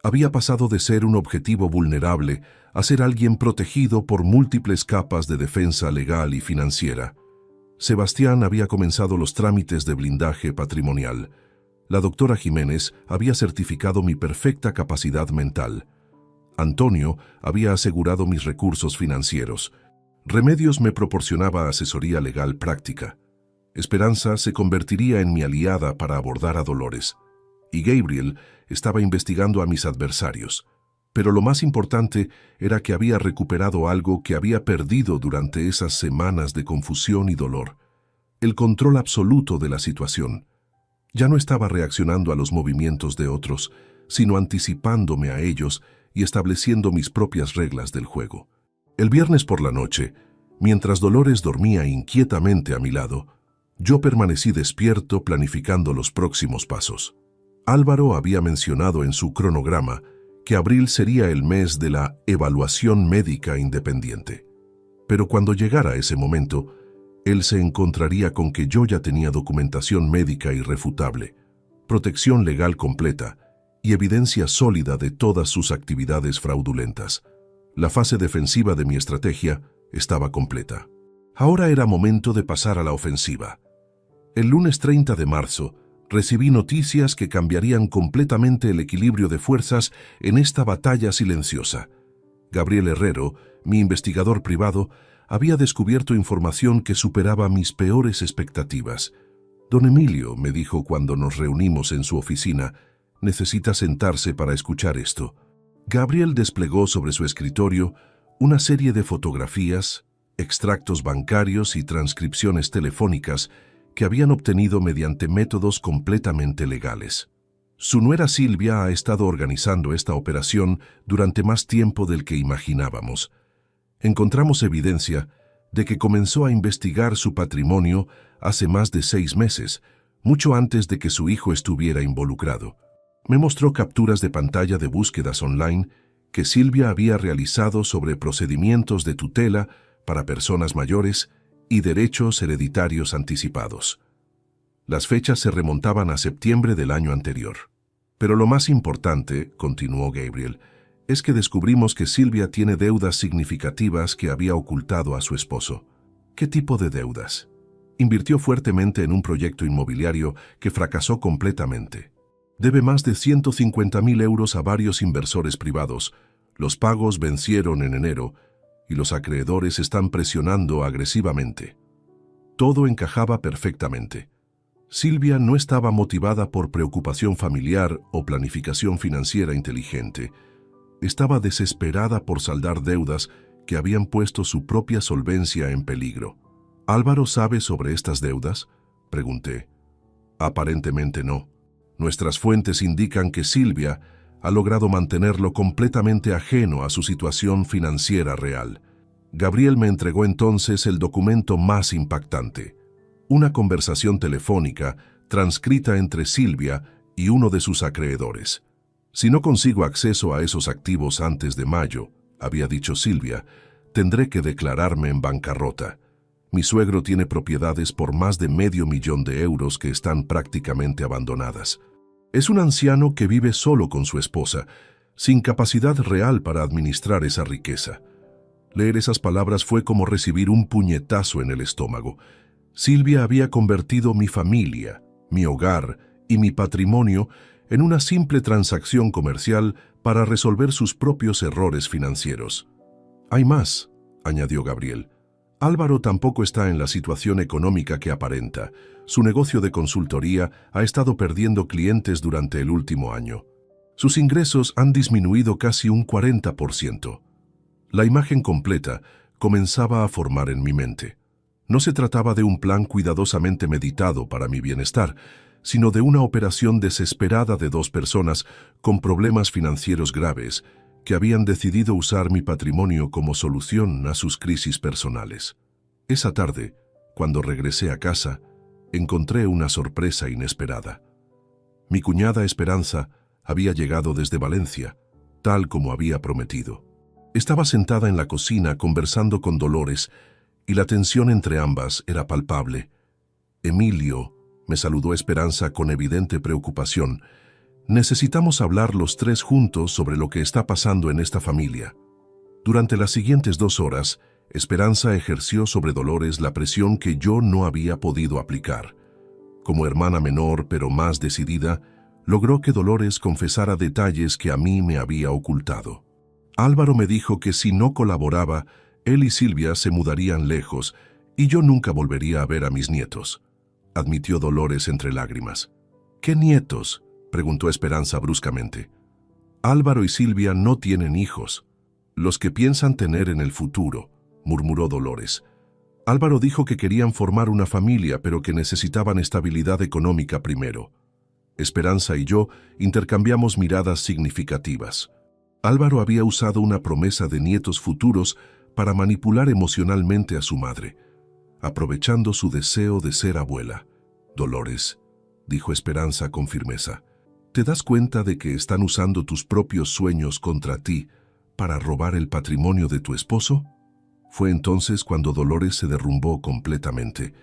[SPEAKER 1] Había pasado de ser un objetivo vulnerable a ser alguien protegido por múltiples capas de defensa legal y financiera. Sebastián había comenzado los trámites de blindaje patrimonial. La doctora Jiménez había certificado mi perfecta capacidad mental. Antonio había asegurado mis recursos financieros. Remedios me proporcionaba asesoría legal práctica. Esperanza se convertiría en mi aliada para abordar a Dolores. Y Gabriel estaba investigando a mis adversarios. Pero lo más importante era que había recuperado algo que había perdido durante esas semanas de confusión y dolor. El control absoluto de la situación. Ya no estaba reaccionando a los movimientos de otros, sino anticipándome a ellos y estableciendo mis propias reglas del juego. El viernes por la noche, mientras Dolores dormía inquietamente a mi lado, yo permanecí despierto planificando los próximos pasos. Álvaro había mencionado en su cronograma que abril sería el mes de la evaluación médica independiente. Pero cuando llegara ese momento, él se encontraría con que yo ya tenía documentación médica irrefutable, protección legal completa y evidencia sólida de todas sus actividades fraudulentas. La fase defensiva de mi estrategia estaba completa. Ahora era momento de pasar a la ofensiva. El lunes 30 de marzo, recibí noticias que cambiarían completamente el equilibrio de fuerzas en esta batalla silenciosa. Gabriel Herrero, mi investigador privado, había descubierto información que superaba mis peores expectativas. Don Emilio, me dijo cuando nos reunimos en su oficina, necesita sentarse para escuchar esto. Gabriel desplegó sobre su escritorio una serie de fotografías, extractos bancarios y transcripciones telefónicas que habían obtenido mediante métodos completamente legales. Su nuera Silvia ha estado organizando esta operación durante más tiempo del que imaginábamos. Encontramos evidencia de que comenzó a investigar su patrimonio hace más de 6 meses, mucho antes de que su hijo estuviera involucrado. Me mostró capturas de pantalla de búsquedas online que Silvia había realizado sobre procedimientos de tutela para personas mayores y derechos hereditarios anticipados. Las fechas se remontaban a septiembre del año anterior. Pero lo más importante, continuó Gabriel, es que descubrimos que Silvia tiene deudas significativas que había ocultado a su esposo. ¿Qué tipo de deudas? Invirtió fuertemente en un proyecto inmobiliario que fracasó completamente. Debe más de 150.000 euros a varios inversores privados. Los pagos vencieron en enero y los acreedores están presionando agresivamente. Todo encajaba perfectamente. Silvia no estaba motivada por preocupación familiar o planificación financiera inteligente. Estaba desesperada por saldar deudas que habían puesto su propia solvencia en peligro. ¿Álvaro sabe sobre estas deudas?, pregunté. Aparentemente no. Nuestras fuentes indican que Silvia ha logrado mantenerlo completamente ajeno a su situación financiera real. Gabriel me entregó entonces el documento más impactante. Una conversación telefónica transcrita entre Silvia y uno de sus acreedores. Si no consigo acceso a esos activos antes de mayo, había dicho Silvia, tendré que declararme en bancarrota. Mi suegro tiene propiedades por más de $500,000 de euros que están prácticamente abandonadas. Es un anciano que vive solo con su esposa, sin capacidad real para administrar esa riqueza. Leer esas palabras fue como recibir un puñetazo en el estómago. Silvia había convertido mi familia, mi hogar y mi patrimonio en una simple transacción comercial para resolver sus propios errores financieros. Hay más, añadió Gabriel. Álvaro tampoco está en la situación económica que aparenta. Su negocio de consultoría ha estado perdiendo clientes durante el último año. Sus ingresos han disminuido casi un 40%. La imagen completa comenzaba a formar en mi mente. No se trataba de un plan cuidadosamente meditado para mi bienestar, sino de una operación desesperada de 2 personas con problemas financieros graves que habían decidido usar mi patrimonio como solución a sus crisis personales. Esa tarde, cuando regresé a casa, encontré una sorpresa inesperada. Mi cuñada Esperanza había llegado desde Valencia, tal como había prometido. Estaba sentada en la cocina conversando con Dolores y la tensión entre ambas era palpable. Emilio, me saludó Esperanza con evidente preocupación. Necesitamos hablar los 3 juntos sobre lo que está pasando en esta familia. Durante las siguientes 2 horas, Esperanza ejerció sobre Dolores la presión que yo no había podido aplicar. Como hermana menor pero más decidida, logró que Dolores confesara detalles que a mí me había ocultado. Álvaro me dijo que si no colaboraba, él y Silvia se mudarían lejos y yo nunca volvería a ver a mis nietos, admitió Dolores entre lágrimas. ¿Qué nietos?, preguntó Esperanza bruscamente. Álvaro y Silvia no tienen hijos. Los que piensan tener en el futuro, murmuró Dolores. Álvaro dijo que querían formar una familia, pero que necesitaban estabilidad económica primero. Esperanza y yo intercambiamos miradas significativas. Álvaro había usado una promesa de nietos futuros para manipular emocionalmente a su madre, aprovechando su deseo de ser abuela. Dolores, dijo Esperanza con firmeza, ¿te das cuenta de que están usando tus propios sueños contra ti para robar el patrimonio de tu esposo? Fue entonces cuando Dolores se derrumbó completamente.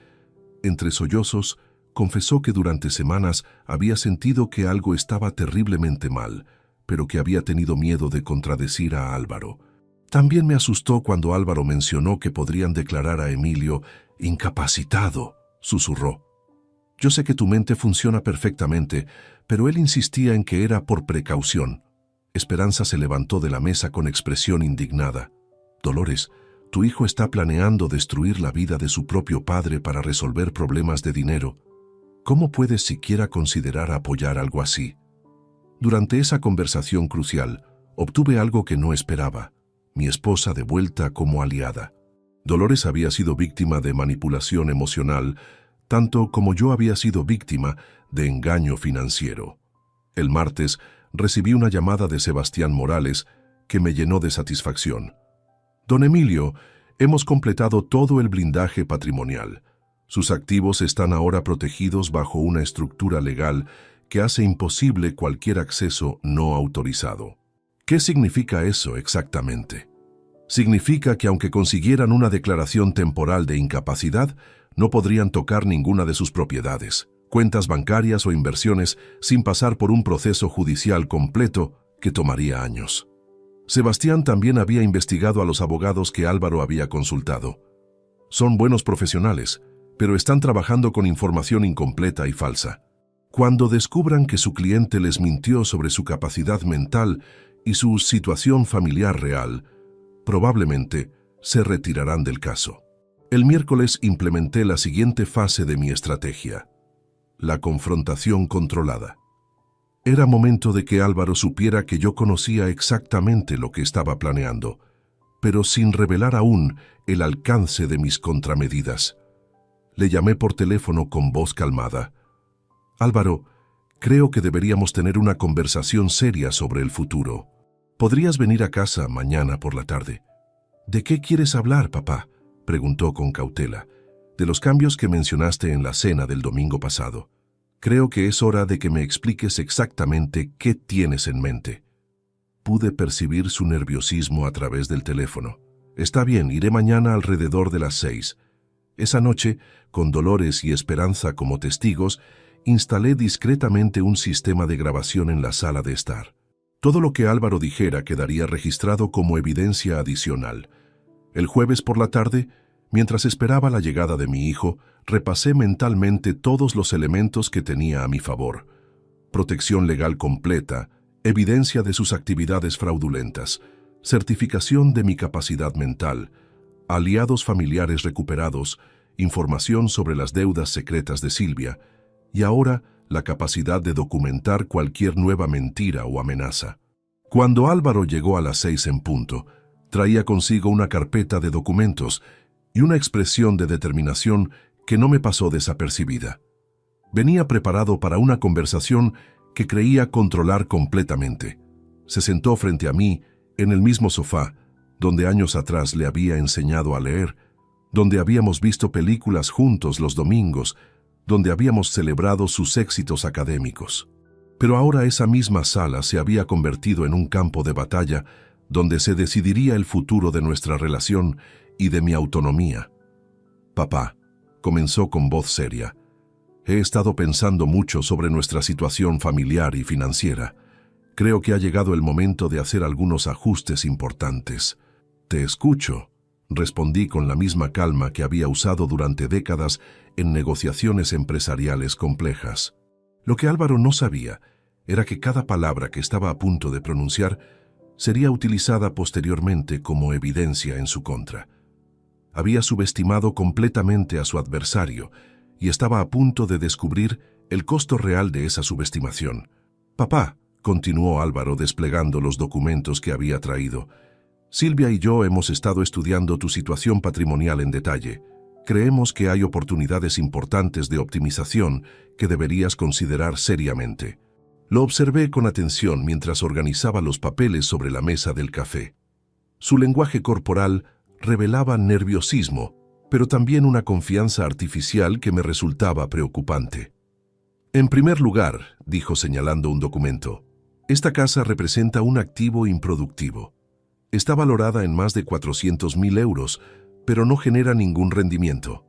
[SPEAKER 1] Entre sollozos, confesó que durante semanas había sentido que algo estaba terriblemente mal, pero que había tenido miedo de contradecir a Álvaro. También me asustó cuando Álvaro mencionó que podrían declarar a Emilio incapacitado, susurró. Yo sé que tu mente funciona perfectamente, pero él insistía en que era por precaución. Esperanza se levantó de la mesa con expresión indignada. Dolores, tu hijo está planeando destruir la vida de su propio padre para resolver problemas de dinero. ¿Cómo puedes siquiera considerar apoyar algo así? Durante esa conversación crucial, obtuve algo que no esperaba: mi esposa de vuelta como aliada. Dolores había sido víctima de manipulación emocional, tanto como yo había sido víctima de engaño financiero. El martes recibí una llamada de Sebastián Morales que me llenó de satisfacción. Don Emilio, hemos completado todo el blindaje patrimonial. Sus activos están ahora protegidos bajo una estructura legal que hace imposible cualquier acceso no autorizado. ¿Qué significa eso exactamente? Significa que aunque consiguieran una declaración temporal de incapacidad, no podrían tocar ninguna de sus propiedades, cuentas bancarias o inversiones sin pasar por un proceso judicial completo que tomaría años. Sebastián también había investigado a los abogados que Álvaro había consultado. Son buenos profesionales, pero están trabajando con información incompleta y falsa. Cuando descubran que su cliente les mintió sobre su capacidad mental y su situación familiar real, probablemente se retirarán del caso. El miércoles implementé la siguiente fase de mi estrategia: la confrontación controlada. Era momento de que Álvaro supiera que yo conocía exactamente lo que estaba planeando, pero sin revelar aún el alcance de mis contramedidas. Le llamé por teléfono con voz calmada. Álvaro, creo que deberíamos tener una conversación seria sobre el futuro. ¿Podrías venir a casa mañana por la tarde? ¿De qué quieres hablar, papá?, preguntó con cautela. De los cambios que mencionaste en la cena del domingo pasado. Creo que es hora de que me expliques exactamente qué tienes en mente. Pude percibir su nerviosismo a través del teléfono. Está bien, iré mañana alrededor de las 6. Esa noche, con Dolores y Esperanza como testigos, instalé discretamente un sistema de grabación en la sala de estar. Todo lo que Álvaro dijera quedaría registrado como evidencia adicional. El jueves por la tarde, mientras esperaba la llegada de mi hijo, repasé mentalmente todos los elementos que tenía a mi favor: protección legal completa, evidencia de sus actividades fraudulentas, certificación de mi capacidad mental, aliados familiares recuperados, información sobre las deudas secretas de Silvia, y ahora la capacidad de documentar cualquier nueva mentira o amenaza. Cuando Álvaro llegó a las 6 en punto, traía consigo una carpeta de documentos y una expresión de determinación que no me pasó desapercibida. Venía preparado para una conversación que creía controlar completamente. Se sentó frente a mí, en el mismo sofá, donde años atrás le había enseñado a leer, donde habíamos visto películas juntos los domingos, donde habíamos celebrado sus éxitos académicos. Pero ahora esa misma sala se había convertido en un campo de batalla donde se decidiría el futuro de nuestra relación y de mi autonomía. Papá, comenzó con voz seria, he estado pensando mucho sobre nuestra situación familiar y financiera. Creo que ha llegado el momento de hacer algunos ajustes importantes. Te escucho, respondí con la misma calma que había usado durante décadas en negociaciones empresariales complejas. Lo que Álvaro no sabía era que cada palabra que estaba a punto de pronunciar sería utilizada posteriormente como evidencia en su contra. Había subestimado completamente a su adversario y estaba a punto de descubrir el costo real de esa subestimación. Papá, continuó Álvaro desplegando los documentos que había traído, Silvia y yo hemos estado estudiando tu situación patrimonial en detalle. Creemos que hay oportunidades importantes de optimización que deberías considerar seriamente. Lo observé con atención mientras organizaba los papeles sobre la mesa del café. Su lenguaje corporal revelaba nerviosismo, pero también una confianza artificial que me resultaba preocupante. En primer lugar, dijo señalando un documento, esta casa representa un activo improductivo. Está valorada en más de 400.000 euros, pero no genera ningún rendimiento.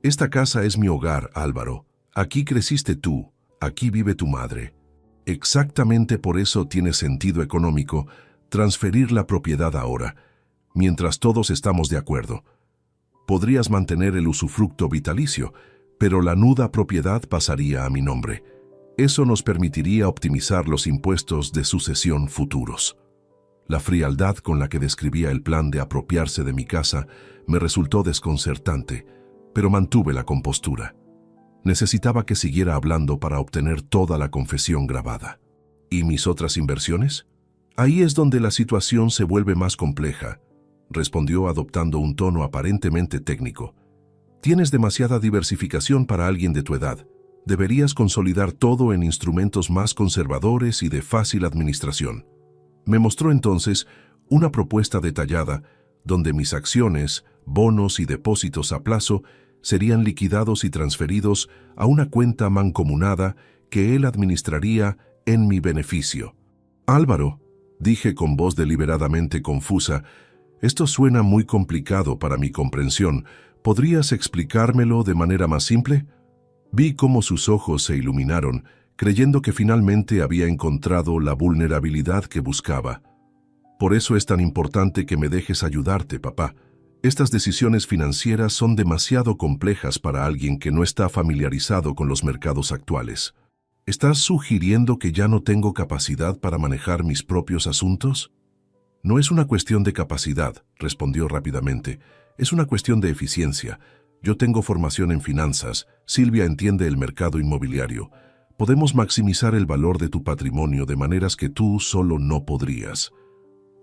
[SPEAKER 1] Esta casa es mi hogar, Álvaro. Aquí creciste tú, aquí vive tu madre. Exactamente por eso tiene sentido económico transferir la propiedad ahora, mientras todos estamos de acuerdo. Podrías mantener el usufructo vitalicio, pero la nuda propiedad pasaría a mi nombre. Eso nos permitiría optimizar los impuestos de sucesión futuros. La frialdad con la que describía el plan de apropiarse de mi casa me resultó desconcertante, pero mantuve la compostura. Necesitaba que siguiera hablando para obtener toda la confesión grabada. ¿Y mis otras inversiones? Ahí es donde la situación se vuelve más compleja, respondió adoptando un tono aparentemente técnico. Tienes demasiada diversificación para alguien de tu edad. Deberías consolidar todo en instrumentos más conservadores y de fácil administración. Me mostró entonces una propuesta detallada donde mis acciones, bonos y depósitos a plazo serían liquidados y transferidos a una cuenta mancomunada que él administraría en mi beneficio. Álvaro, dije con voz deliberadamente confusa, esto suena muy complicado para mi comprensión. ¿Podrías explicármelo de manera más simple? Vi cómo sus ojos se iluminaron, creyendo que finalmente había encontrado la vulnerabilidad que buscaba. Por eso es tan importante que me dejes ayudarte, papá. Estas decisiones financieras son demasiado complejas para alguien que no está familiarizado con los mercados actuales. ¿Estás sugiriendo que ya no tengo capacidad para manejar mis propios asuntos? No es una cuestión de capacidad, respondió rápidamente. Es una cuestión de eficiencia. Yo tengo formación en finanzas. Silvia entiende el mercado inmobiliario. Podemos maximizar el valor de tu patrimonio de maneras que tú solo no podrías.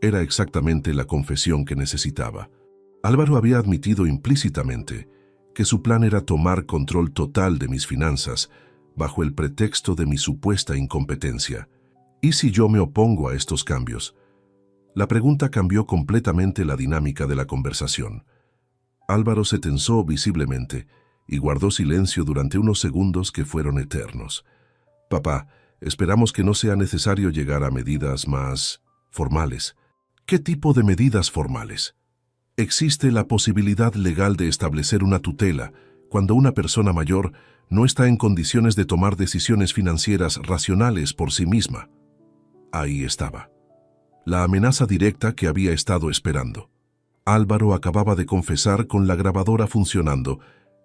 [SPEAKER 1] Era exactamente la confesión que necesitaba. Álvaro había admitido implícitamente que su plan era tomar control total de mis finanzas bajo el pretexto de mi supuesta incompetencia. ¿Y si yo me opongo a estos cambios? La pregunta cambió completamente la dinámica de la conversación. Álvaro se tensó visiblemente y guardó silencio durante unos segundos que fueron eternos. Papá, esperamos que no sea necesario llegar a medidas más formales. ¿Qué tipo de medidas formales? Existe la posibilidad legal de establecer una tutela cuando una persona mayor no está en condiciones de tomar decisiones financieras racionales por sí misma. Ahí estaba. La amenaza directa que había estado esperando. Álvaro acababa de confesar con la grabadora funcionando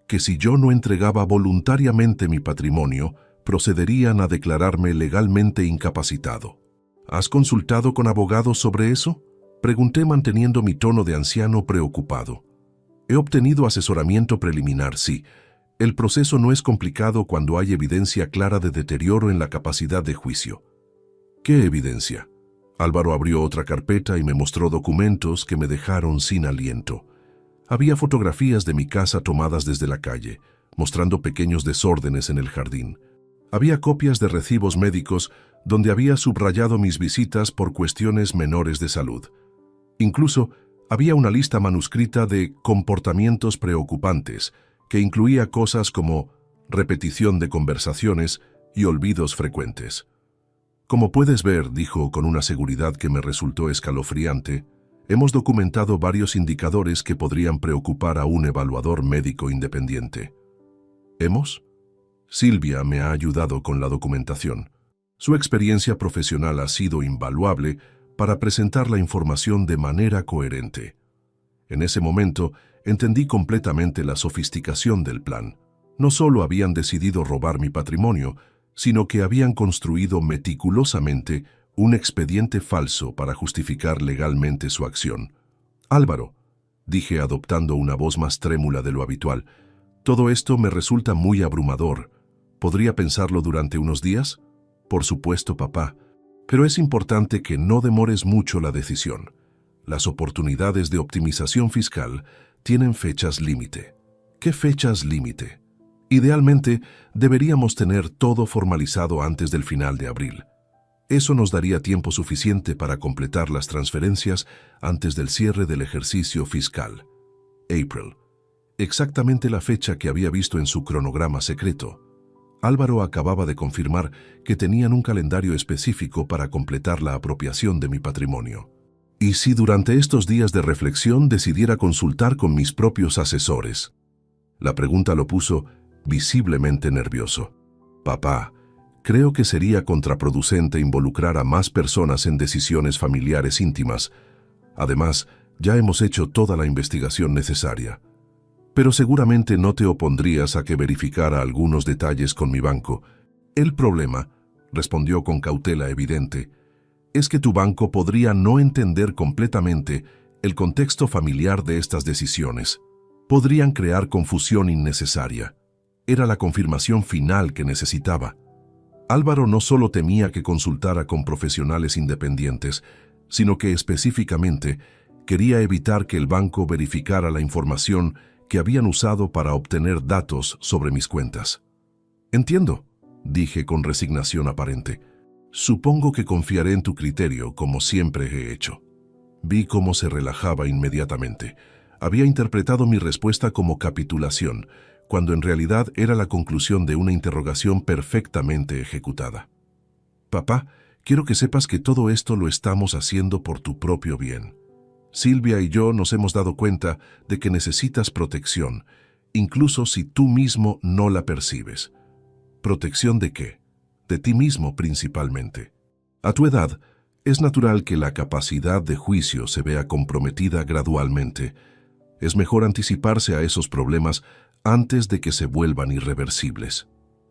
[SPEAKER 1] que si yo no entregaba voluntariamente mi patrimonio, procederían a declararme legalmente incapacitado. ¿Has consultado con abogados sobre eso? Pregunté manteniendo mi tono de anciano preocupado. He obtenido asesoramiento preliminar, sí. El proceso no es complicado cuando hay evidencia clara de deterioro en la capacidad de juicio. ¿Qué evidencia? Álvaro abrió otra carpeta y me mostró documentos que me dejaron sin aliento. Había fotografías de mi casa tomadas desde la calle, mostrando pequeños desórdenes en el jardín. Había copias de recibos médicos donde había subrayado mis visitas por cuestiones menores de salud. Incluso había una lista manuscrita de comportamientos preocupantes que incluía cosas como repetición de conversaciones y olvidos frecuentes. Como puedes ver, dijo con una seguridad que me resultó escalofriante, hemos documentado varios indicadores que podrían preocupar a un evaluador médico independiente. ¿Hemos? Silvia me ha ayudado con la documentación. Su experiencia profesional ha sido invaluable para presentar la información de manera coherente. En ese momento, entendí completamente la sofisticación del plan. No solo habían decidido robar mi patrimonio, sino que habían construido meticulosamente un expediente falso para justificar legalmente su acción. Álvaro, dije adoptando una voz más trémula de lo habitual, todo esto me resulta muy abrumador. ¿Podría pensarlo durante unos días? Por supuesto, papá, pero es importante que no demores mucho la decisión. Las oportunidades de optimización fiscal tienen fechas límite. ¿Qué fechas límite? Idealmente, deberíamos tener todo formalizado antes del final de abril. Eso nos daría tiempo suficiente para completar las transferencias antes del cierre del ejercicio fiscal. April. Exactamente la fecha que había visto en su cronograma secreto. Álvaro acababa de confirmar que tenían un calendario específico para completar la apropiación de mi patrimonio. ¿Y si durante estos días de reflexión decidiera consultar con mis propios asesores? La pregunta lo puso visiblemente nervioso. Papá, creo que sería contraproducente involucrar a más personas en decisiones familiares íntimas. Además, ya hemos hecho toda la investigación necesaria. Pero seguramente no te opondrías a que verificara algunos detalles con mi banco. El problema, respondió con cautela evidente, es que tu banco podría no entender completamente el contexto familiar de estas decisiones. Podrían crear confusión innecesaria. Era la confirmación final que necesitaba. Álvaro no solo temía que consultara con profesionales independientes, sino que específicamente quería evitar que el banco verificara la información que habían usado para obtener datos sobre mis cuentas. Entiendo, dije con resignación aparente. Supongo que confiaré en tu criterio, como siempre he hecho. Vi cómo se relajaba inmediatamente. Había interpretado mi respuesta como capitulación, cuando en realidad era la conclusión de una interrogación perfectamente ejecutada. Papá, quiero que sepas que todo esto lo estamos haciendo por tu propio bien. Silvia y yo nos hemos dado cuenta de que necesitas protección, incluso si tú mismo no la percibes. ¿Protección de qué? De ti mismo principalmente. A tu edad, es natural que la capacidad de juicio se vea comprometida gradualmente. Es mejor anticiparse a esos problemas antes de que se vuelvan irreversibles.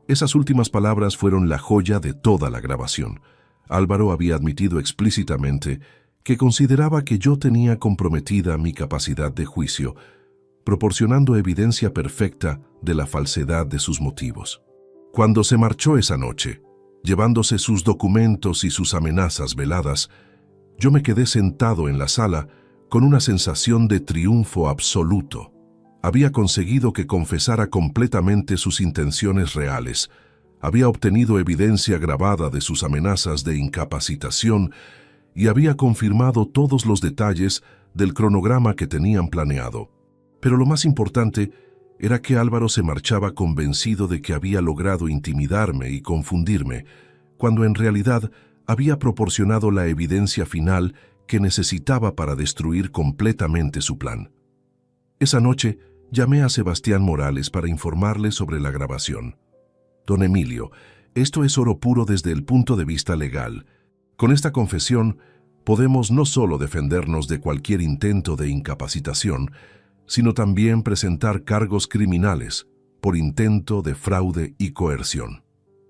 [SPEAKER 1] Esas últimas palabras fueron la joya de toda la grabación. Álvaro había admitido explícitamente que consideraba que yo tenía comprometida mi capacidad de juicio, proporcionando evidencia perfecta de la falsedad de sus motivos. Cuando se marchó esa noche, llevándose sus documentos y sus amenazas veladas, yo me quedé sentado en la sala con una sensación de triunfo absoluto. Había conseguido que confesara completamente sus intenciones reales, había obtenido evidencia grabada de sus amenazas de incapacitación y había confirmado todos los detalles del cronograma que tenían planeado. Pero lo más importante era que Álvaro se marchaba convencido de que había logrado intimidarme y confundirme, cuando en realidad había proporcionado la evidencia final que necesitaba para destruir completamente su plan. Esa noche llamé a Sebastián Morales para informarle sobre la grabación. Don Emilio, esto es oro puro desde el punto de vista legal. Con esta confesión, podemos no solo defendernos de cualquier intento de incapacitación, sino también presentar cargos criminales por intento de fraude y coerción.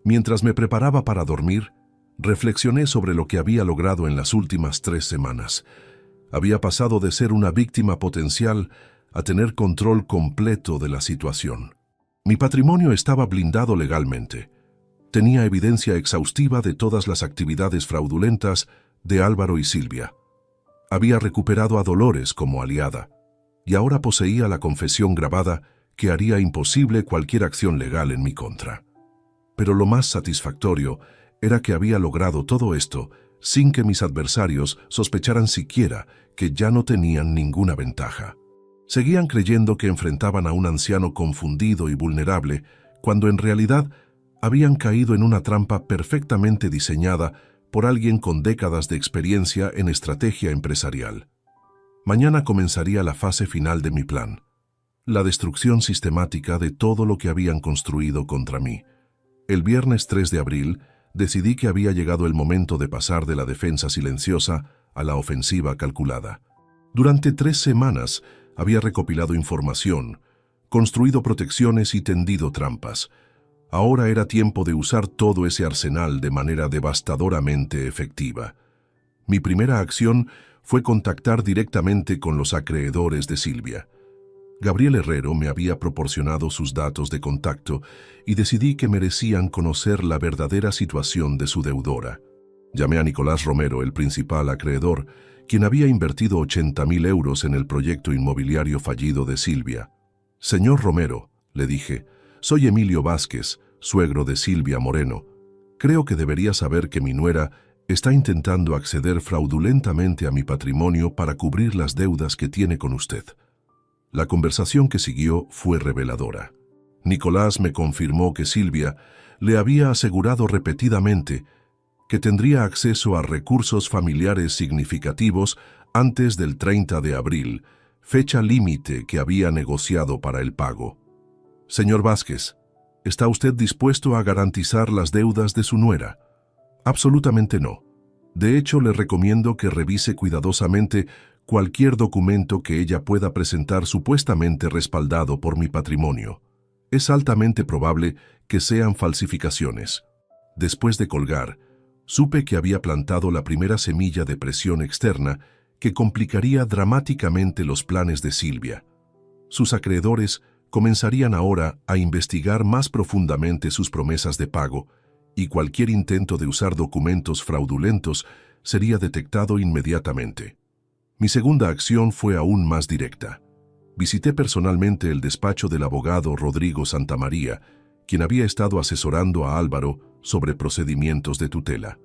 [SPEAKER 1] Mientras me preparaba para dormir, reflexioné sobre lo que había logrado en las últimas 3 semanas. Había pasado de ser una víctima potencial a tener control completo de la situación. Mi patrimonio estaba blindado legalmente. Tenía evidencia exhaustiva de todas las actividades fraudulentas de Álvaro y Silvia. Había recuperado a Dolores como aliada, y ahora poseía la confesión grabada que haría imposible cualquier acción legal en mi contra. Pero lo más satisfactorio era que había logrado todo esto sin que mis adversarios sospecharan siquiera que ya no tenían ninguna ventaja. Seguían creyendo que enfrentaban a un anciano confundido y vulnerable, cuando en realidad habían caído en una trampa perfectamente diseñada por alguien con décadas de experiencia en estrategia empresarial. Mañana comenzaría la fase final de mi plan, la destrucción sistemática de todo lo que habían construido contra mí. El viernes 3 de abril decidí que había llegado el momento de pasar de la defensa silenciosa a la ofensiva calculada. Durante 3 semanas había recopilado información, construido protecciones y tendido trampas. Ahora era tiempo de usar todo ese arsenal de manera devastadoramente efectiva. Mi primera acción fue contactar directamente con los acreedores de Silvia. Gabriel Herrero me había proporcionado sus datos de contacto y decidí que merecían conocer la verdadera situación de su deudora. Llamé a Nicolás Romero, el principal acreedor, quien había invertido 80.000 euros en el proyecto inmobiliario fallido de Silvia. Señor Romero, le dije, soy Emilio Vázquez, suegro de Silvia Moreno. Creo que debería saber que mi nuera está intentando acceder fraudulentamente a mi patrimonio para cubrir las deudas que tiene con usted. La conversación que siguió fue reveladora. Nicolás me confirmó que Silvia le había asegurado repetidamente que tendría acceso a recursos familiares significativos antes del 30 de abril, fecha límite que había negociado para el pago. Señor Vázquez, ¿está usted dispuesto a garantizar las deudas de su nuera? Absolutamente no. De hecho, le recomiendo que revise cuidadosamente cualquier documento que ella pueda presentar supuestamente respaldado por mi patrimonio. Es altamente probable que sean falsificaciones. Después de colgar, Supe que había plantado la primera semilla de presión externa que complicaría dramáticamente los planes de Silvia. Sus acreedores comenzarían ahora a investigar más profundamente sus promesas de pago, y cualquier intento de usar documentos fraudulentos sería detectado inmediatamente. Mi segunda acción fue aún más directa. Visité personalmente el despacho del abogado Rodrigo Santamaría, quien había estado asesorando a Álvaro sobre procedimientos de tutela.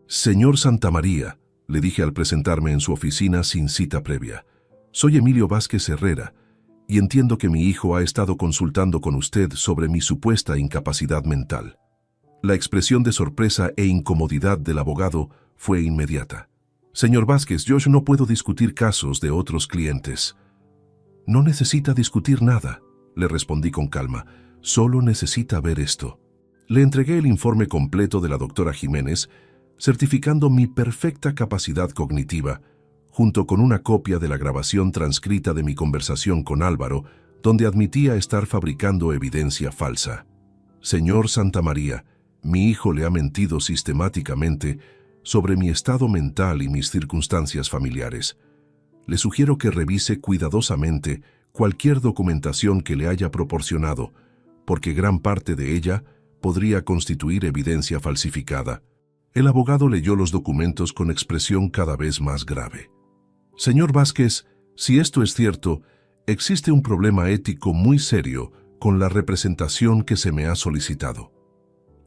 [SPEAKER 1] «Señor Santamaría», le dije al presentarme en su oficina sin cita previa, «soy Emilio Vázquez Herrera, y entiendo que mi hijo ha estado consultando con usted sobre mi supuesta incapacidad mental». La expresión de sorpresa e incomodidad del abogado fue inmediata. «Señor Vázquez, yo no puedo discutir casos de otros clientes». «No necesita discutir nada», le respondí con calma, «solo necesita ver esto». Le entregué el informe completo de la doctora Jiménez, certificando mi perfecta capacidad cognitiva, junto con una copia de la grabación transcrita de mi conversación con Álvaro, donde admitía estar fabricando evidencia falsa. «Señor Santamaría, mi hijo le ha mentido sistemáticamente sobre mi estado mental y mis circunstancias familiares. Le sugiero que revise cuidadosamente cualquier documentación que le haya proporcionado, porque gran parte de ella podría constituir evidencia falsificada». El abogado leyó los documentos con expresión cada vez más grave. «Señor Vázquez, si esto es cierto, existe un problema ético muy serio con la representación que se me ha solicitado.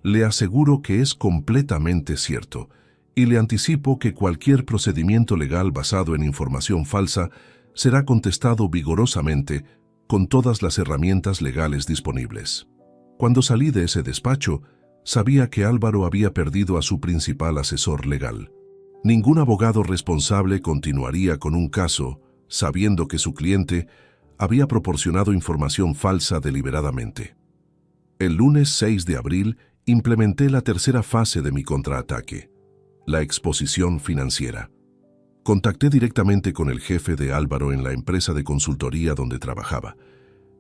[SPEAKER 1] Le aseguro que es completamente cierto, y le anticipo que cualquier procedimiento legal basado en información falsa será contestado vigorosamente con todas las herramientas legales disponibles». Cuando salí de ese despacho, sabía que Álvaro había perdido a su principal asesor legal. Ningún abogado responsable continuaría con un caso sabiendo que su cliente había proporcionado información falsa deliberadamente. El lunes 6 de abril implementé la tercera fase de mi contraataque, la exposición financiera. Contacté directamente con el jefe de Álvaro en la empresa de consultoría donde trabajaba.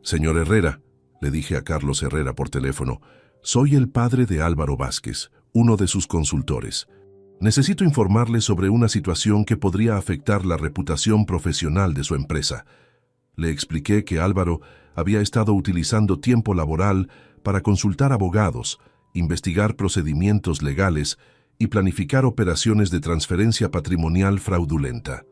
[SPEAKER 1] «Señor Herrera», le dije a Carlos Herrera por teléfono, «soy el padre de Álvaro Vázquez, uno de sus consultores. Necesito informarle sobre una situación que podría afectar la reputación profesional de su empresa». Le expliqué que Álvaro había estado utilizando tiempo laboral para consultar abogados, investigar procedimientos legales y planificar operaciones de transferencia patrimonial fraudulenta.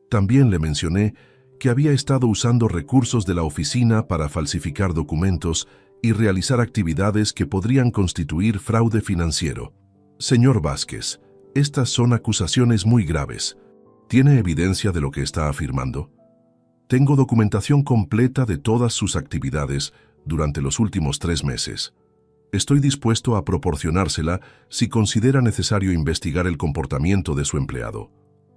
[SPEAKER 1] También le mencioné que había estado usando recursos de la oficina para falsificar documentos y realizar actividades que podrían constituir fraude financiero. «Señor Vázquez, estas son acusaciones muy graves. ¿Tiene evidencia de lo que está afirmando?» «Tengo documentación completa de todas sus actividades durante los últimos 3 meses. Estoy dispuesto a proporcionársela si considera necesario investigar el comportamiento de su empleado».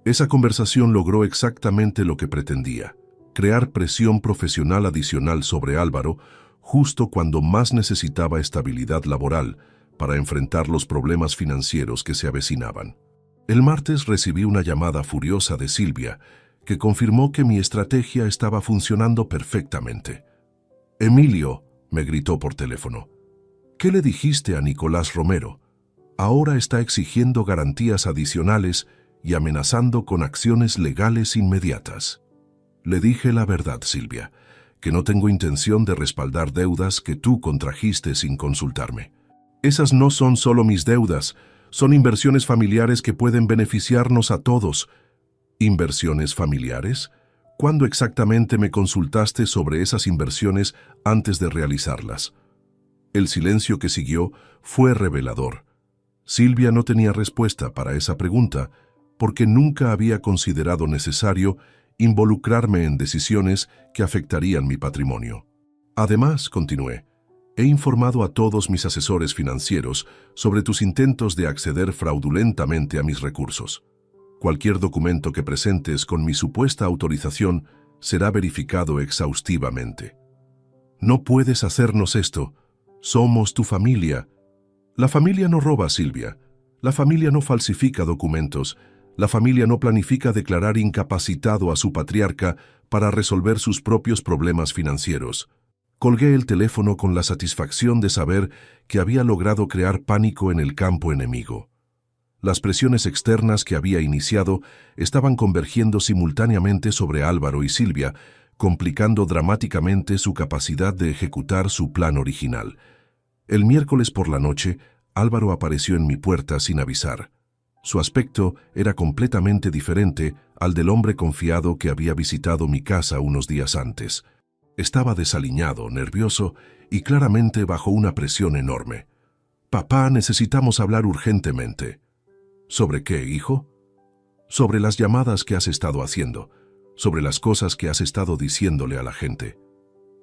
[SPEAKER 1] Esa conversación logró exactamente lo que pretendía: crear presión profesional adicional sobre Álvaro justo cuando más necesitaba estabilidad laboral para enfrentar los problemas financieros que se avecinaban. El martes recibí una llamada furiosa de Silvia, que confirmó que mi estrategia estaba funcionando perfectamente. «Emilio», me gritó por teléfono, «¿qué le dijiste a Nicolás Romero? Ahora está exigiendo garantías adicionales y amenazando con acciones legales inmediatas». Le dije la verdad, Silvia, que no tengo intención de respaldar deudas que tú contrajiste sin consultarme. Esas no son solo mis deudas, son inversiones familiares que pueden beneficiarnos a todos. ¿Inversiones familiares? ¿Cuándo exactamente me consultaste sobre esas inversiones antes de realizarlas? El silencio que siguió fue revelador. Silvia no tenía respuesta para esa pregunta porque nunca había considerado necesario involucrarme en decisiones que afectarían mi patrimonio. Además, continué, he informado a todos mis asesores financieros sobre tus intentos de acceder fraudulentamente a mis recursos. Cualquier documento que presentes con mi supuesta autorización será verificado exhaustivamente. No puedes hacernos esto. Somos tu familia. La familia no roba, Silvia. La familia no falsifica documentos. La familia no planifica declarar incapacitado a su patriarca para resolver sus propios problemas financieros. Colgué el teléfono con la satisfacción de saber que había logrado crear pánico en el campo enemigo. Las presiones externas que había iniciado estaban convergiendo simultáneamente sobre Álvaro y Silvia, complicando dramáticamente su capacidad de ejecutar su plan original. El miércoles por la noche, Álvaro apareció en mi puerta sin avisar. Su aspecto era completamente diferente al del hombre confiado que había visitado mi casa unos días antes. Estaba desaliñado, nervioso y claramente bajo una presión enorme. «Papá, necesitamos hablar urgentemente». «¿Sobre qué, hijo?» «Sobre las llamadas que has estado haciendo, sobre las cosas que has estado diciéndole a la gente».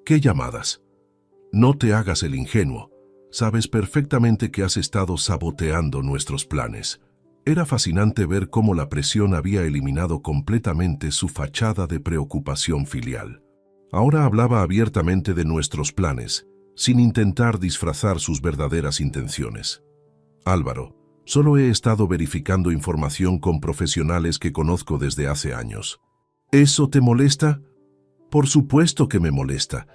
[SPEAKER 1] «¿Qué llamadas?» «No te hagas el ingenuo. Sabes perfectamente que has estado saboteando nuestros planes». Era fascinante ver cómo la presión había eliminado completamente su fachada de preocupación filial. Ahora hablaba abiertamente de nuestros planes, sin intentar disfrazar sus verdaderas intenciones. «Álvaro, solo he estado verificando información con profesionales que conozco desde hace años». «¿Eso te molesta?» «Por supuesto que me molesta.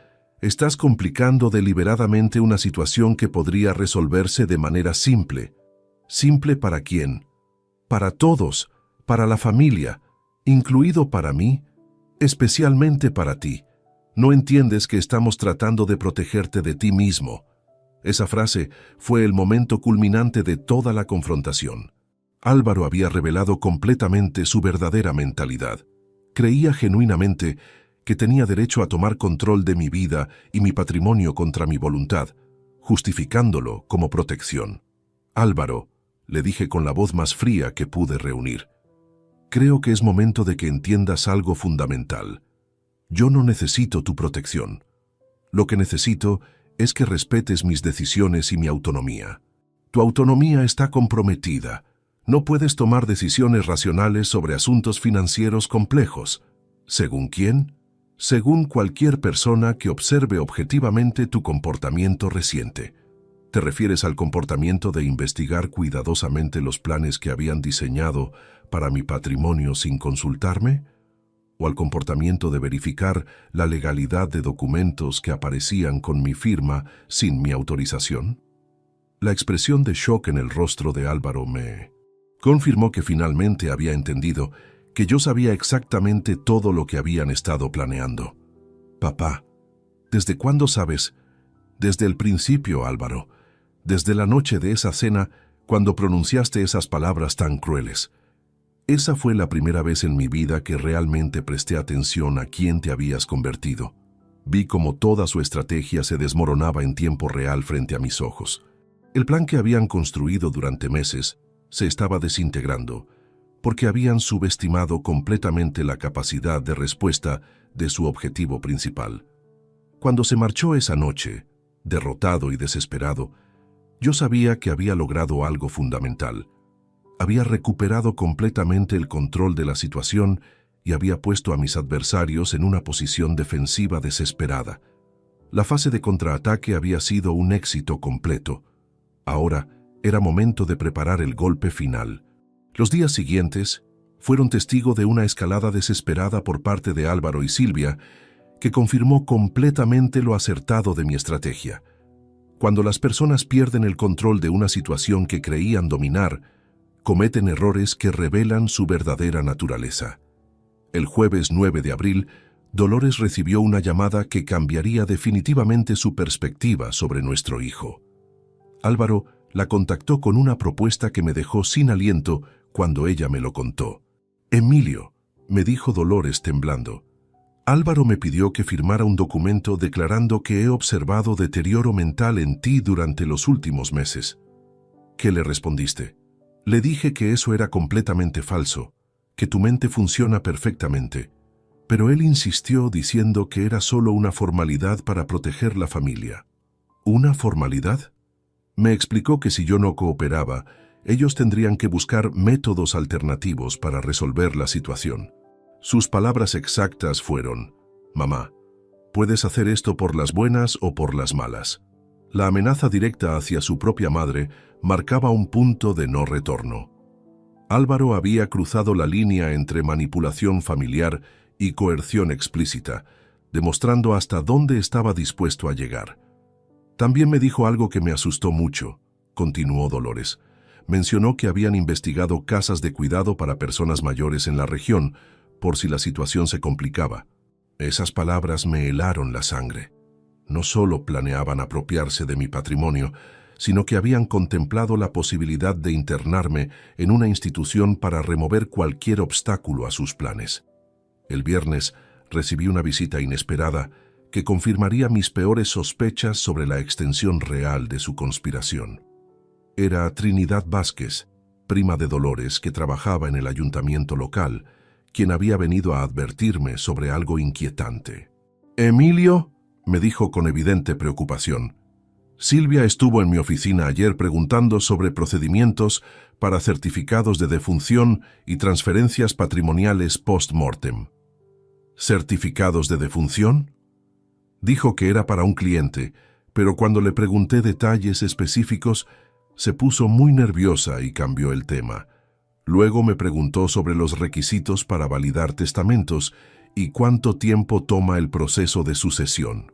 [SPEAKER 1] Estás complicando deliberadamente una situación que podría resolverse de manera simple». «¿Simple para quién?» «Para todos, para la familia, incluido para mí, especialmente para ti. No entiendes que estamos tratando de protegerte de ti mismo». Esa frase fue el momento culminante de toda la confrontación. Álvaro había revelado completamente su verdadera mentalidad. Creía genuinamente que tenía derecho a tomar control de mi vida y mi patrimonio contra mi voluntad, justificándolo como protección. «Álvaro», le dije con la voz más fría que pude reunir, «creo que es momento de que entiendas algo fundamental. Yo no necesito tu protección. Lo que necesito es que respetes mis decisiones y mi autonomía. Tu autonomía está comprometida. No puedes tomar decisiones racionales sobre asuntos financieros complejos. ¿Según quién? Según cualquier persona que observe objetivamente tu comportamiento reciente. ¿Te refieres al comportamiento de investigar cuidadosamente los planes que habían diseñado para mi patrimonio sin consultarme? ¿O al comportamiento de verificar la legalidad de documentos que aparecían con mi firma sin mi autorización? La expresión de shock en el rostro de Álvaro me confirmó que finalmente había entendido que yo sabía exactamente todo lo que habían estado planeando. «Papá, ¿desde cuándo sabes?» «Desde el principio, Álvaro. Desde la noche de esa cena, cuando pronunciaste esas palabras tan crueles. Esa fue la primera vez en mi vida que realmente presté atención a quién te habías convertido. Vi cómo toda su estrategia se desmoronaba en tiempo real frente a mis ojos. El plan que habían construido durante meses se estaba desintegrando, porque habían subestimado completamente la capacidad de respuesta de su objetivo principal. Cuando se marchó esa noche, derrotado y desesperado, yo sabía que había logrado algo fundamental. Había recuperado completamente el control de la situación y había puesto a mis adversarios en una posición defensiva desesperada. La fase de contraataque había sido un éxito completo. Ahora era momento de preparar el golpe final. Los días siguientes fueron testigo de una escalada desesperada por parte de Álvaro y Silvia, que confirmó completamente lo acertado de mi estrategia. Cuando las personas pierden el control de una situación que creían dominar, cometen errores que revelan su verdadera naturaleza. El jueves 9 de abril, Dolores recibió una llamada que cambiaría definitivamente su perspectiva sobre nuestro hijo. Álvaro la contactó con una propuesta que me dejó sin aliento cuando ella me lo contó. «Emilio», me dijo Dolores temblando, «Álvaro me pidió que firmara un documento declarando que he observado deterioro mental en ti durante los últimos meses». «¿Qué le respondiste?» «Le dije que eso era completamente falso, que tu mente funciona perfectamente». Pero él insistió diciendo que era solo una formalidad para proteger la familia. ¿Una formalidad? Me explicó que si yo no cooperaba, ellos tendrían que buscar métodos alternativos para resolver la situación. Sus palabras exactas fueron: «Mamá, puedes hacer esto por las buenas o por las malas». La amenaza directa hacia su propia madre marcaba un punto de no retorno. Álvaro había cruzado la línea entre manipulación familiar y coerción explícita, demostrando hasta dónde estaba dispuesto a llegar. También me dijo algo que me asustó mucho, continuó Dolores. Mencionó que habían investigado casas de cuidado para personas mayores en la región, por si la situación se complicaba. Esas palabras me helaron la sangre. No solo planeaban apropiarse de mi patrimonio, sino que habían contemplado la posibilidad de internarme en una institución para remover cualquier obstáculo a sus planes. El viernes recibí una visita inesperada que confirmaría mis peores sospechas sobre la extensión real de su conspiración. Era Trinidad Vázquez, prima de Dolores, que trabajaba en el ayuntamiento local, quien había venido a advertirme sobre algo inquietante. «Emilio», me dijo con evidente preocupación, «Silvia estuvo en mi oficina ayer preguntando sobre procedimientos para certificados de defunción y transferencias patrimoniales post-mortem». «¿Certificados de defunción?». Dijo que era para un cliente, pero cuando le pregunté detalles específicos, se puso muy nerviosa y cambió el tema. Luego me preguntó sobre los requisitos para validar testamentos y cuánto tiempo toma el proceso de sucesión.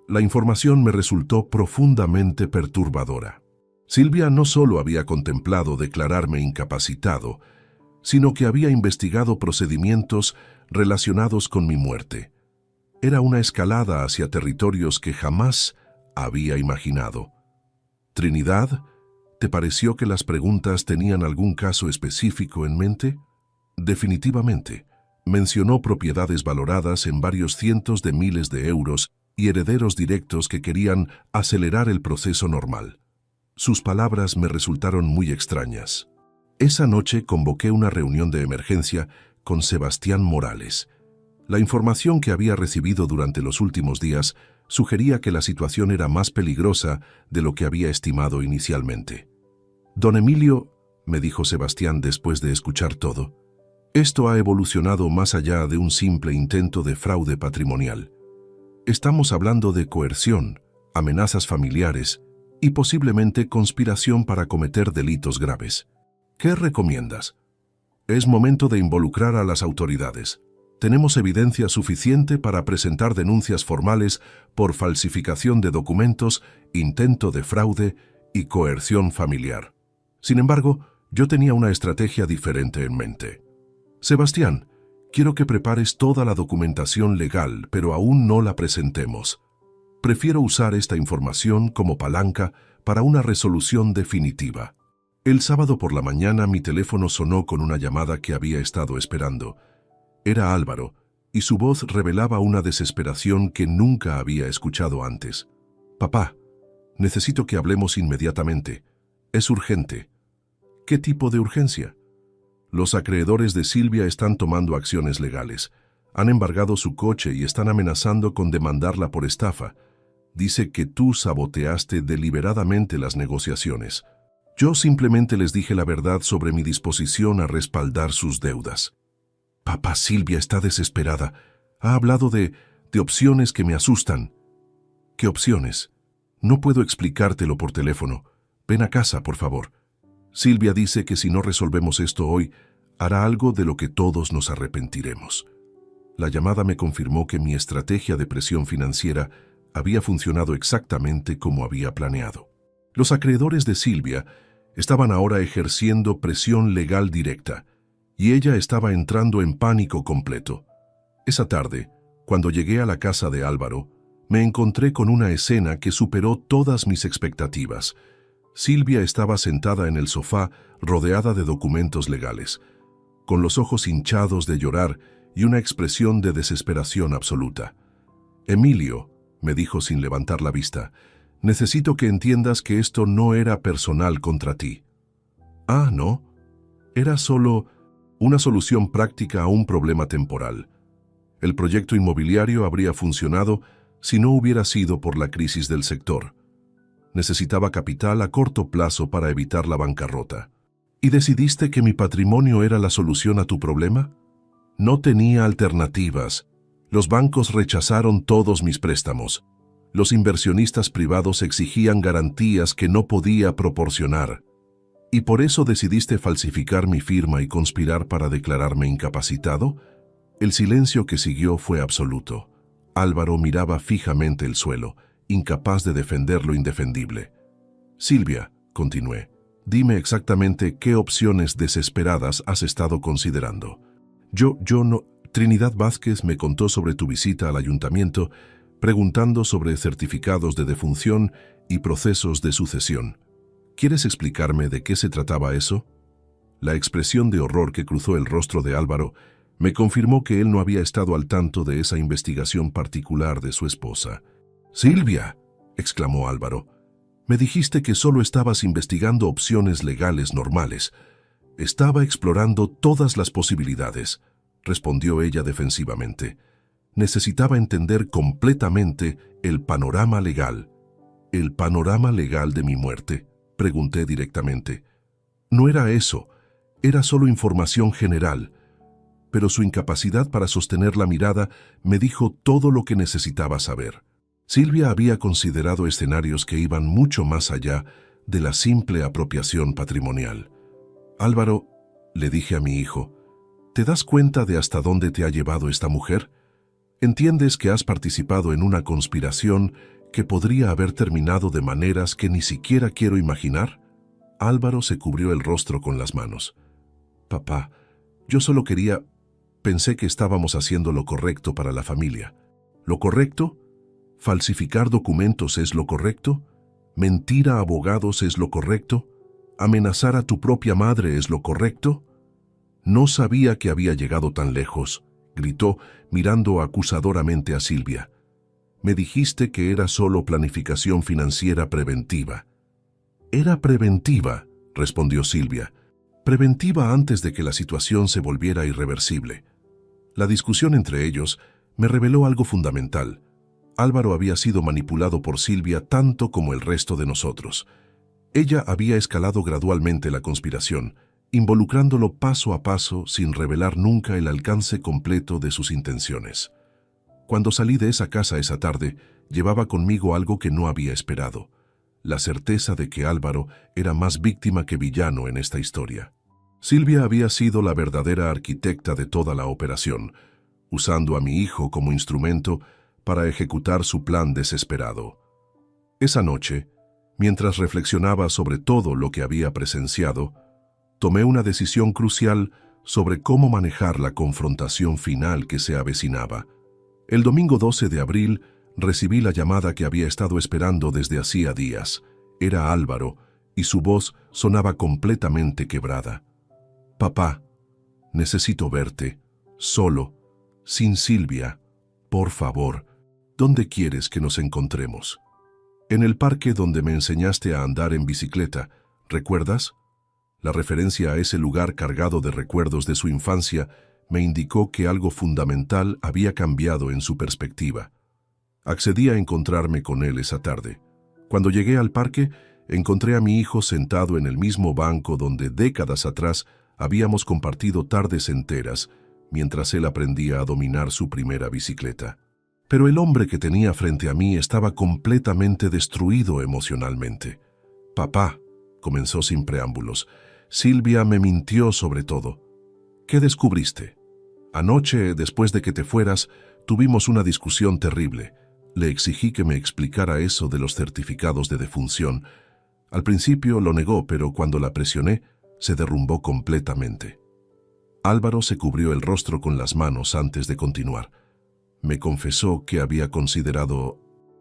[SPEAKER 1] La información me resultó profundamente perturbadora. Silvia no solo había contemplado declararme incapacitado, sino que había investigado procedimientos relacionados con mi muerte. Era una escalada hacia territorios que jamás había imaginado. «Trinidad, ¿te pareció que las preguntas tenían algún caso específico en mente?». Definitivamente. Mencionó propiedades valoradas en varios cientos de miles de euros y herederos directos que querían acelerar el proceso normal. Sus palabras me resultaron muy extrañas. Esa noche convoqué una reunión de emergencia con Sebastián Morales. La información que había recibido durante los últimos días sugería que la situación era más peligrosa de lo que había estimado inicialmente. «Don Emilio», me dijo Sebastián después de escuchar todo, «esto ha evolucionado más allá de un simple intento de fraude patrimonial. Estamos hablando de coerción, amenazas familiares y posiblemente conspiración para cometer delitos graves. ¿Qué recomiendas?». «Es momento de involucrar a las autoridades. Tenemos evidencia suficiente para presentar denuncias formales por falsificación de documentos, intento de fraude y coerción familiar». Sin embargo, yo tenía una estrategia diferente en mente. «Sebastián, quiero que prepares toda la documentación legal, pero aún no la presentemos. Prefiero usar esta información como palanca para una resolución definitiva». El sábado por la mañana mi teléfono sonó con una llamada que había estado esperando. Era Álvaro, y su voz revelaba una desesperación que nunca había escuchado antes. «Papá, necesito que hablemos inmediatamente. Es urgente». «¿Qué tipo de urgencia?». «Los acreedores de Silvia están tomando acciones legales. Han embargado su coche y están amenazando con demandarla por estafa. Dice que tú saboteaste deliberadamente las negociaciones. Yo simplemente les dije la verdad sobre mi disposición a respaldar sus deudas». «Papá, Silvia está desesperada. Ha hablado de opciones que me asustan». «¿Qué opciones?». «No puedo explicártelo por teléfono. Ven a casa, por favor. Silvia dice que si no resolvemos esto hoy, hará algo de lo que todos nos arrepentiremos». La llamada me confirmó que mi estrategia de presión financiera había funcionado exactamente como había planeado. Los acreedores de Silvia estaban ahora ejerciendo presión legal directa, y ella estaba entrando en pánico completo. Esa tarde, cuando llegué a la casa de Álvaro, me encontré con una escena que superó todas mis expectativas. Silvia estaba sentada en el sofá, rodeada de documentos legales, con los ojos hinchados de llorar y una expresión de desesperación absoluta. «Emilio», me dijo sin levantar la vista, «necesito que entiendas que esto no era personal contra ti». «Ah, ¿no?». «Era solo una solución práctica a un problema temporal. El proyecto inmobiliario habría funcionado si no hubiera sido por la crisis del sector. Necesitaba capital a corto plazo para evitar la bancarrota. ¿Y decidiste que mi patrimonio era la solución a tu problema?». «No tenía alternativas. Los bancos rechazaron todos mis préstamos. Los inversionistas privados exigían garantías que no podía proporcionar. ¿Y por eso decidiste falsificar mi firma y conspirar para declararme incapacitado?». El silencio que siguió fue absoluto. Álvaro miraba fijamente el suelo, incapaz de defender lo indefendible. «Silvia», continué, Dime exactamente qué opciones desesperadas has estado considerando. Yo no... Trinidad Vázquez me contó sobre tu visita al ayuntamiento, preguntando sobre certificados de defunción y procesos de sucesión. ¿Quieres explicarme de qué se trataba eso? La expresión de horror que cruzó el rostro de Álvaro me confirmó que él no había estado al tanto de esa investigación particular de su esposa. «¡Silvia!», exclamó Álvaro. «Me dijiste que solo estabas investigando opciones legales normales. Estaba explorando todas las posibilidades», respondió ella defensivamente. «Necesitaba entender completamente el panorama legal». «¿El panorama legal de mi muerte?», pregunté directamente. «No era eso, era solo información general». Pero su incapacidad para sostener la mirada me dijo todo lo que necesitaba saber. Silvia había considerado escenarios que iban mucho más allá de la simple apropiación patrimonial. «Álvaro», le dije a mi hijo, «¿te das cuenta de hasta dónde te ha llevado esta mujer? ¿Entiendes que has participado en una conspiración que podría haber terminado de maneras que ni siquiera quiero imaginar?» Álvaro se cubrió el rostro con las manos. «Papá, yo solo quería... Pensé que estábamos haciendo lo correcto para la familia». «¿Lo correcto? ¿Falsificar documentos es lo correcto? ¿Mentir a abogados es lo correcto? ¿Amenazar a tu propia madre es lo correcto?» «No sabía que había llegado tan lejos», gritó, mirando acusadoramente a Silvia. «Me dijiste que era solo planificación financiera preventiva». «Era preventiva», respondió Silvia. «Preventiva antes de que la situación se volviera irreversible». La discusión entre ellos me reveló algo fundamental. Álvaro había sido manipulado por Silvia tanto como el resto de nosotros. Ella había escalado gradualmente la conspiración, involucrándolo paso a paso sin revelar nunca el alcance completo de sus intenciones. Cuando salí de esa casa esa tarde, llevaba conmigo algo que no había esperado: la certeza de que Álvaro era más víctima que villano en esta historia. Silvia había sido la verdadera arquitecta de toda la operación, usando a mi hijo como instrumento para ejecutar su plan desesperado. Esa noche, mientras reflexionaba sobre todo lo que había presenciado, tomé una decisión crucial sobre cómo manejar la confrontación final que se avecinaba. El domingo 12 de abril recibí la llamada que había estado esperando desde hacía días. Era Álvaro, y su voz sonaba completamente quebrada. «Papá, necesito verte, solo, sin Silvia. Por favor, ¿dónde quieres que nos encontremos?» «En el parque donde me enseñaste a andar en bicicleta, ¿recuerdas?». La referencia a ese lugar cargado de recuerdos de su infancia me indicó que algo fundamental había cambiado en su perspectiva. Accedí a encontrarme con él esa tarde. Cuando llegué al parque, encontré a mi hijo sentado en el mismo banco donde décadas atrás habíamos compartido tardes enteras, mientras él aprendía a dominar su primera bicicleta. Pero el hombre que tenía frente a mí estaba completamente destruido emocionalmente. «Papá», comenzó sin preámbulos, «Silvia me mintió sobre todo». «¿Qué descubriste?». «Anoche, después de que te fueras, tuvimos una discusión terrible. Le exigí que me explicara eso de los certificados de defunción. Al principio lo negó, pero cuando la presioné, se derrumbó completamente». Álvaro se cubrió el rostro con las manos antes de continuar. Me confesó que había considerado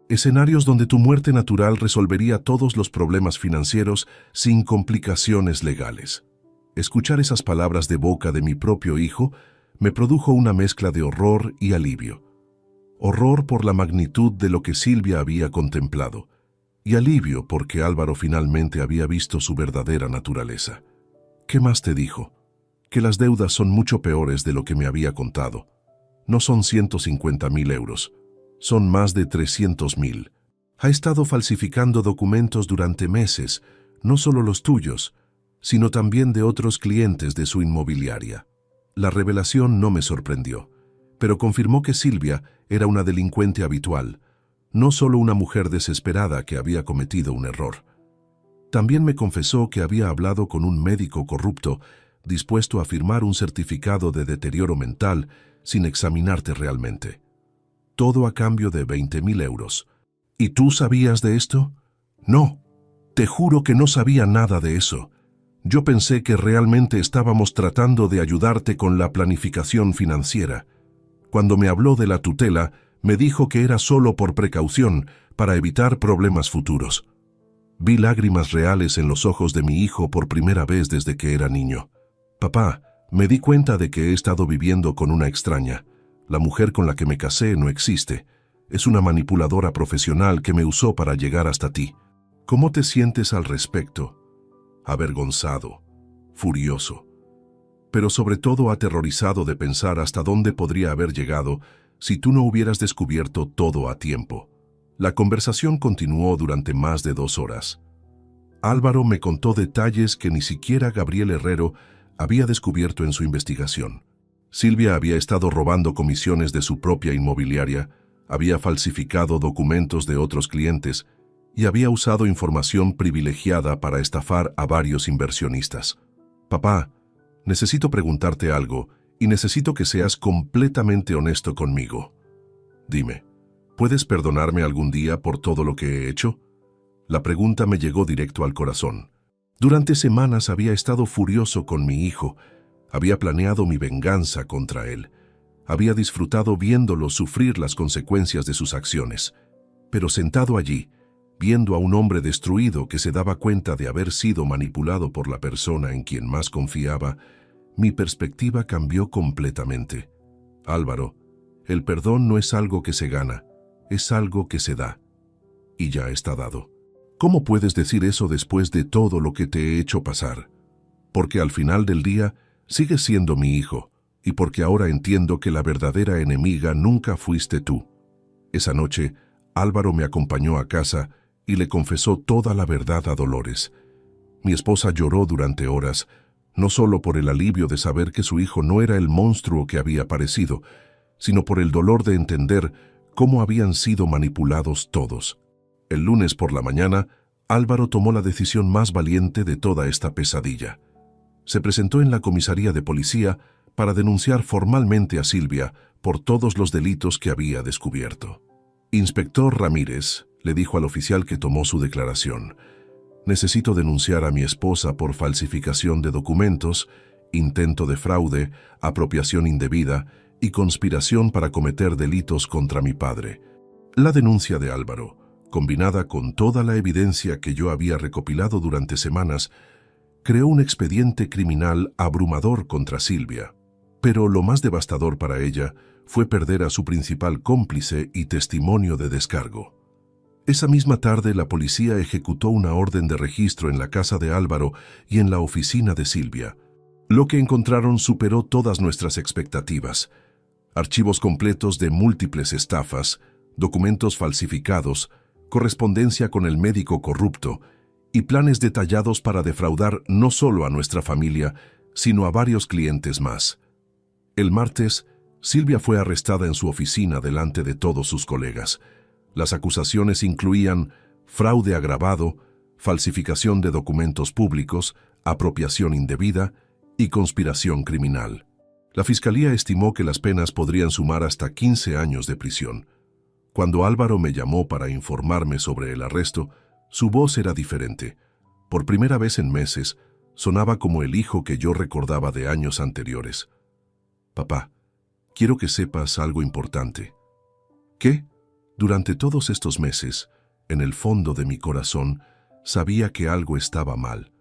[SPEAKER 1] escenarios donde tu muerte natural resolvería todos los problemas financieros sin complicaciones legales. Escuchar esas palabras de boca de mi propio hijo me produjo una mezcla de horror y alivio. Horror por la magnitud de lo que Silvia había contemplado, y alivio porque Álvaro finalmente había visto su verdadera naturaleza. «¿Qué más te dijo?». «Que las deudas son mucho peores de lo que me había contado. No son 150.000 euros, son más de 300.000. Ha estado falsificando documentos durante meses, no solo los tuyos, sino también de otros clientes de su inmobiliaria». La revelación no me sorprendió, pero confirmó que Silvia era una delincuente habitual, no solo una mujer desesperada que había cometido un error. También me confesó que había hablado con un médico corrupto, dispuesto a firmar un certificado de deterioro mental sin examinarte realmente. Todo a cambio de 20.000 euros. «¿Y tú sabías de esto?». «No», Te juro que no sabía nada de eso. Yo pensé que realmente estábamos tratando de ayudarte con la planificación financiera. Cuando me habló de la tutela, me dijo que era solo por precaución, para evitar problemas futuros. Vi lágrimas reales en los ojos de mi hijo por primera vez desde que era niño. Papá, me di cuenta de que he estado viviendo con una extraña. La mujer con la que me casé no existe. Es una manipuladora profesional que me usó para llegar hasta ti. ¿Cómo te sientes al respecto? Avergonzado, furioso, pero sobre todo aterrorizado de pensar hasta dónde podría haber llegado si tú no hubieras descubierto todo a tiempo. La conversación continuó durante más de 2 horas. Álvaro me contó detalles que ni siquiera Gabriel Herrero había descubierto en su investigación. Silvia había estado robando comisiones de su propia inmobiliaria, había falsificado documentos de otros clientes y había usado información privilegiada para estafar a varios inversionistas. Papá, necesito preguntarte algo y necesito que seas completamente honesto conmigo. Dime, ¿puedes perdonarme algún día por todo lo que he hecho? La pregunta me llegó directo al corazón. Durante semanas había estado furioso con mi hijo, había planeado mi venganza contra él, había disfrutado viéndolo sufrir las consecuencias de sus acciones. Pero sentado allí, viendo a un hombre destruido que se daba cuenta de haber sido manipulado por la persona en quien más confiaba, mi perspectiva cambió completamente. Álvaro, el perdón no es algo que se gana, es algo que se da. Y ya está dado. ¿Cómo puedes decir eso después de todo lo que te he hecho pasar? Porque al final del día, sigues siendo mi hijo, y porque ahora entiendo que la verdadera enemiga nunca fuiste tú. Esa noche, Álvaro me acompañó a casa y le confesó toda la verdad a Dolores. Mi esposa lloró durante horas, no solo por el alivio de saber que su hijo no era el monstruo que había parecido, sino por el dolor de entender cómo habían sido manipulados todos. El lunes por la mañana, Álvaro tomó la decisión más valiente de toda esta pesadilla. Se presentó en la comisaría de policía para denunciar formalmente a Silvia por todos los delitos que había descubierto. Inspector Ramírez, le dijo al oficial que tomó su declaración, necesito denunciar a mi esposa por falsificación de documentos, intento de fraude, apropiación indebida y conspiración para cometer delitos contra mi padre. La denuncia de Álvaro, combinada con toda la evidencia que yo había recopilado durante semanas, creó un expediente criminal abrumador contra Silvia. Pero lo más devastador para ella fue perder a su principal cómplice y testimonio de descargo. Esa misma tarde la policía ejecutó una orden de registro en la casa de Álvaro y en la oficina de Silvia. Lo que encontraron superó todas nuestras expectativas. Archivos completos de múltiples estafas, documentos falsificados, correspondencia con el médico corrupto y planes detallados para defraudar no solo a nuestra familia, sino a varios clientes más. El martes, Silvia fue arrestada en su oficina delante de todos sus colegas. Las acusaciones incluían fraude agravado, falsificación de documentos públicos, apropiación indebida y conspiración criminal. La fiscalía estimó que las penas podrían sumar hasta 15 años de prisión. Cuando Álvaro me llamó para informarme sobre el arresto, su voz era diferente. Por primera vez en meses, sonaba como el hijo que yo recordaba de años anteriores. Papá, quiero que sepas algo importante. ¿Qué? Durante todos estos meses, en el fondo de mi corazón, sabía que algo estaba mal,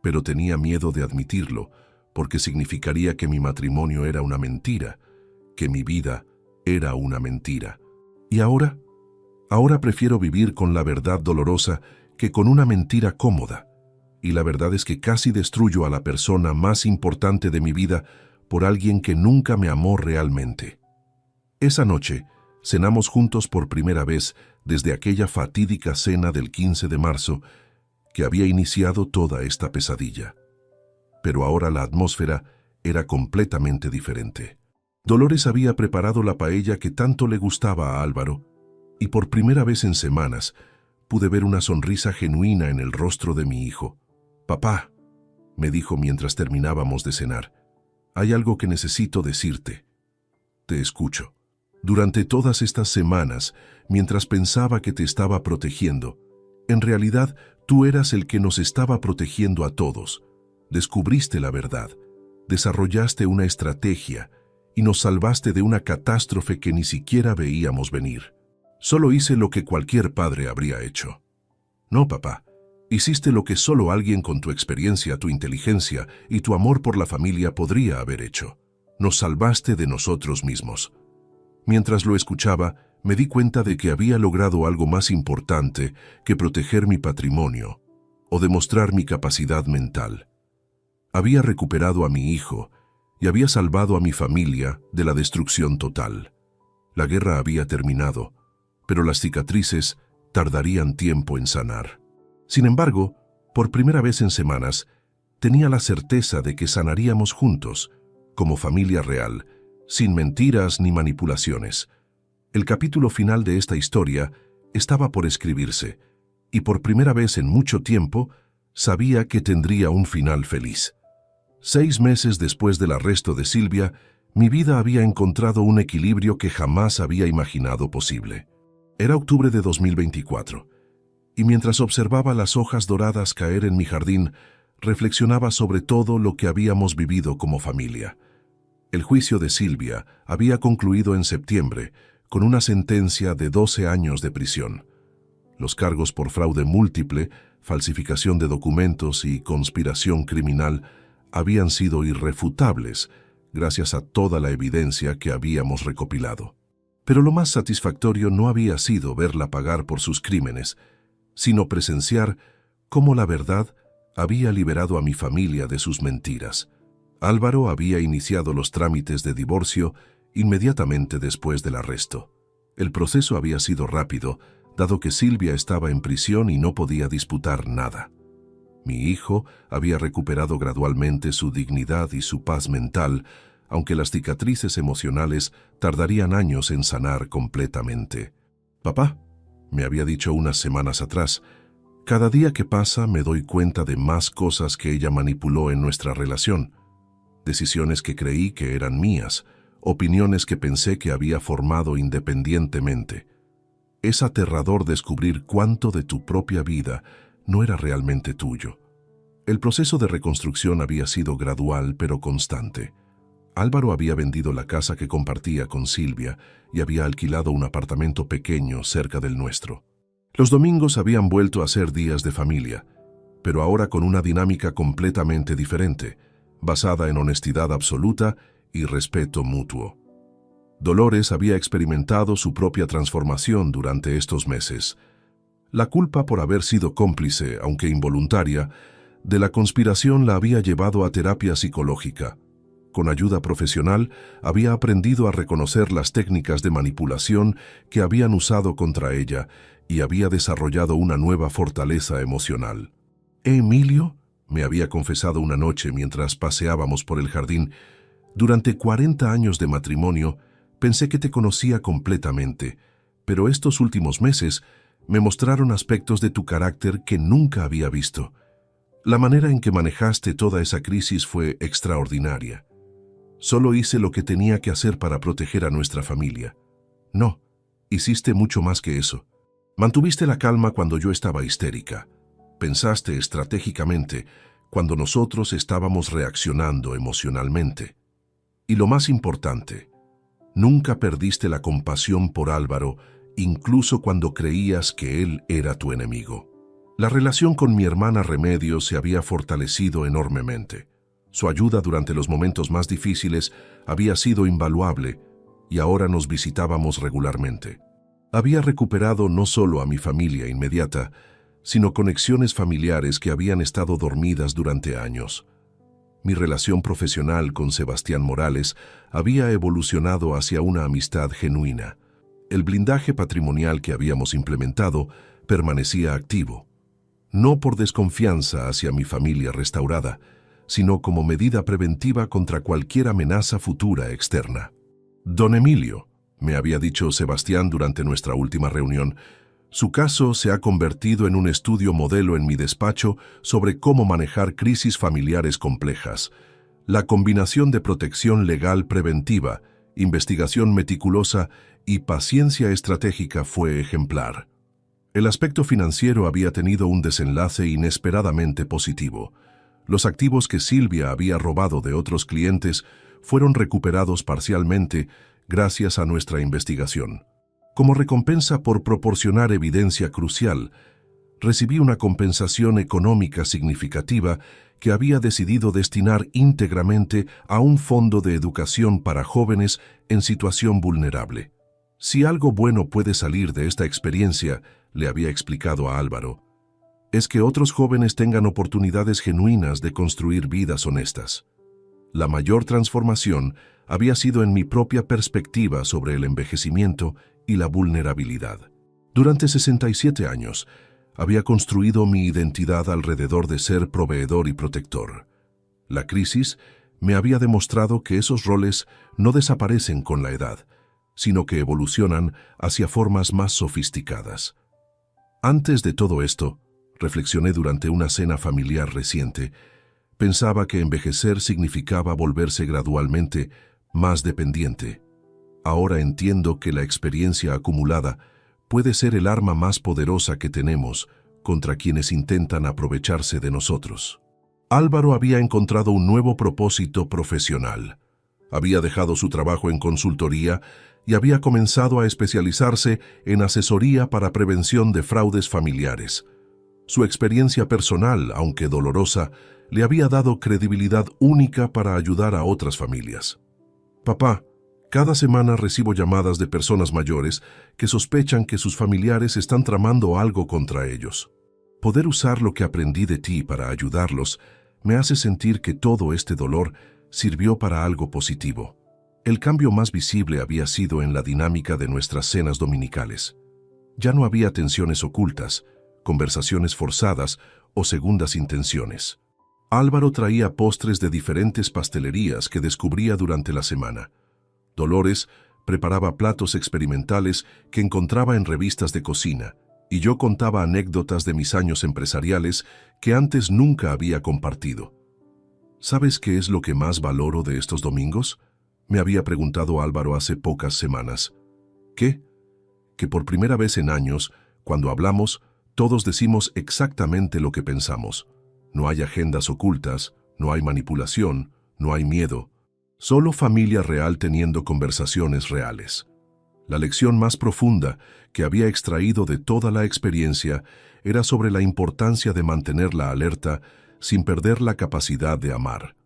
[SPEAKER 1] pero tenía miedo de admitirlo, porque significaría que mi matrimonio era una mentira, que mi vida era una mentira. ¿Y ahora? Ahora prefiero vivir con la verdad dolorosa que con una mentira cómoda. Y la verdad es que casi destruyo a la persona más importante de mi vida por alguien que nunca me amó realmente. Esa noche, cenamos juntos por primera vez desde aquella fatídica cena del 15 de marzo que había iniciado toda esta pesadilla. Pero ahora la atmósfera era completamente diferente. Dolores había preparado la paella que tanto le gustaba a Álvaro, y por primera vez en semanas pude ver una sonrisa genuina en el rostro de mi hijo. «Papá», me dijo mientras terminábamos de cenar, «hay algo que necesito decirte». «Te escucho». Durante todas estas semanas, mientras pensaba que te estaba protegiendo, en realidad Tú eras el que nos estaba protegiendo a todos. Descubriste la verdad, desarrollaste una estrategia y nos salvaste de una catástrofe que ni siquiera veíamos venir. Solo hice lo que cualquier padre habría hecho. No, papá. Hiciste lo que solo alguien con tu experiencia, tu inteligencia y tu amor por la familia podría haber hecho. Nos salvaste de nosotros mismos. Mientras lo escuchaba, me di cuenta de que había logrado algo más importante que proteger mi patrimonio o demostrar mi capacidad mental. Había recuperado a mi hijo y había salvado a mi familia de la destrucción total. La guerra había terminado, pero las cicatrices tardarían tiempo en sanar. Sin embargo, por primera vez en semanas, tenía la certeza de que sanaríamos juntos, como familia real, sin mentiras ni manipulaciones. El capítulo final de esta historia estaba por escribirse, y por primera vez en mucho tiempo sabía que tendría un final feliz. 6 meses después del arresto de Silvia, mi vida había encontrado un equilibrio que jamás había imaginado posible. Era octubre de 2024, y mientras observaba las hojas doradas caer en mi jardín, reflexionaba sobre todo lo que habíamos vivido como familia. El juicio de Silvia había concluido en septiembre, con una sentencia de 12 años de prisión. Los cargos por fraude múltiple, falsificación de documentos y conspiración criminal habían sido irrefutables, gracias a toda la evidencia que habíamos recopilado. Pero lo más satisfactorio no había sido verla pagar por sus crímenes, sino presenciar cómo la verdad había liberado a mi familia de sus mentiras. Álvaro había iniciado los trámites de divorcio inmediatamente después del arresto. El proceso había sido rápido, dado que Silvia estaba en prisión y no podía disputar nada. Mi hijo había recuperado gradualmente su dignidad y su paz mental, aunque las cicatrices emocionales tardarían años en sanar completamente. «Papá», me había dicho unas semanas atrás, «cada día que pasa me doy cuenta de más cosas que ella manipuló en nuestra relación. Decisiones que creí que eran mías, opiniones que pensé que había formado independientemente. Es aterrador descubrir cuánto de tu propia vida no era realmente tuyo». El proceso de reconstrucción había sido gradual pero constante. Álvaro había vendido la casa que compartía con Silvia y había alquilado un apartamento pequeño cerca del nuestro. Los domingos habían vuelto a ser días de familia, pero ahora con una dinámica completamente diferente, basada en honestidad absoluta y respeto mutuo. Dolores había experimentado su propia transformación durante estos meses. La culpa por haber sido cómplice, aunque involuntaria, de la conspiración la había llevado a terapia psicológica. Con ayuda profesional, había aprendido a reconocer las técnicas de manipulación que habían usado contra ella y había desarrollado una nueva fortaleza emocional. «Emilio», me había confesado una noche mientras paseábamos por el jardín, «durante 40 años de matrimonio pensé que te conocía completamente, pero estos últimos meses me mostraron aspectos de tu carácter que nunca había visto. La manera en que manejaste toda esa crisis fue extraordinaria. Solo hice lo que tenía que hacer para proteger a nuestra familia. No, hiciste mucho más que eso. Mantuviste la calma cuando yo estaba histérica. Pensaste estratégicamente cuando nosotros estábamos reaccionando emocionalmente. Y lo más importante, nunca perdiste la compasión por Álvaro, incluso cuando creías que él era tu enemigo. La relación con mi hermana Remedios se había fortalecido enormemente. Su ayuda durante los momentos más difíciles había sido invaluable y ahora nos visitábamos regularmente. Había recuperado no solo a mi familia inmediata, sino conexiones familiares que habían estado dormidas durante años. Mi relación profesional con Sebastián Morales había evolucionado hacia una amistad genuina. El blindaje patrimonial que habíamos implementado permanecía activo. No por desconfianza hacia mi familia restaurada, sino como medida preventiva contra cualquier amenaza futura externa. «Don Emilio», me había dicho Sebastián durante nuestra última reunión, «su caso se ha convertido en un estudio modelo en mi despacho sobre cómo manejar crisis familiares complejas. La combinación de protección legal preventiva, investigación meticulosa y paciencia estratégica fue ejemplar». El aspecto financiero había tenido un desenlace inesperadamente positivo. Los activos que Silvia había robado de otros clientes fueron recuperados parcialmente gracias a nuestra investigación. Como recompensa por proporcionar evidencia crucial, recibí una compensación económica significativa que había decidido destinar íntegramente a un fondo de educación para jóvenes en situación vulnerable. Si algo bueno puede salir de esta experiencia, le había explicado a Álvaro, es que otros jóvenes tengan oportunidades genuinas de construir vidas honestas. La mayor transformación había sido en mi propia perspectiva sobre el envejecimiento y la vulnerabilidad. Durante 67 años, había construido mi identidad alrededor de ser proveedor y protector. La crisis me había demostrado que esos roles no desaparecen con la edad, sino que evolucionan hacia formas más sofisticadas. Antes de todo esto, reflexioné durante una cena familiar reciente, pensaba que envejecer significaba volverse gradualmente más dependiente. Ahora entiendo que la experiencia acumulada puede ser el arma más poderosa que tenemos contra quienes intentan aprovecharse de nosotros. Álvaro había encontrado un nuevo propósito profesional. Había dejado su trabajo en consultoría y había comenzado a especializarse en asesoría para prevención de fraudes familiares. Su experiencia personal, aunque dolorosa, le había dado credibilidad única para ayudar a otras familias. Papá, cada semana recibo llamadas de personas mayores que sospechan que sus familiares están tramando algo contra ellos. Poder usar lo que aprendí de ti para ayudarlos me hace sentir que todo este dolor sirvió para algo positivo. El cambio más visible había sido en la dinámica de nuestras cenas dominicales. Ya no había tensiones ocultas, conversaciones forzadas o segundas intenciones. Álvaro traía postres de diferentes pastelerías que descubría durante la semana. Dolores preparaba platos experimentales que encontraba en revistas de cocina, y yo contaba anécdotas de mis años empresariales que antes nunca había compartido. ¿Sabes qué es lo que más valoro de estos domingos?, me había preguntado Álvaro hace pocas semanas. ¿Qué? Que por primera vez en años, cuando hablamos, todos decimos exactamente lo que pensamos. No hay agendas ocultas, no hay manipulación, no hay miedo. Solo familia real teniendo conversaciones reales. La lección más profunda que había extraído de toda la experiencia era sobre la importancia de mantener la alerta sin perder la capacidad de amar.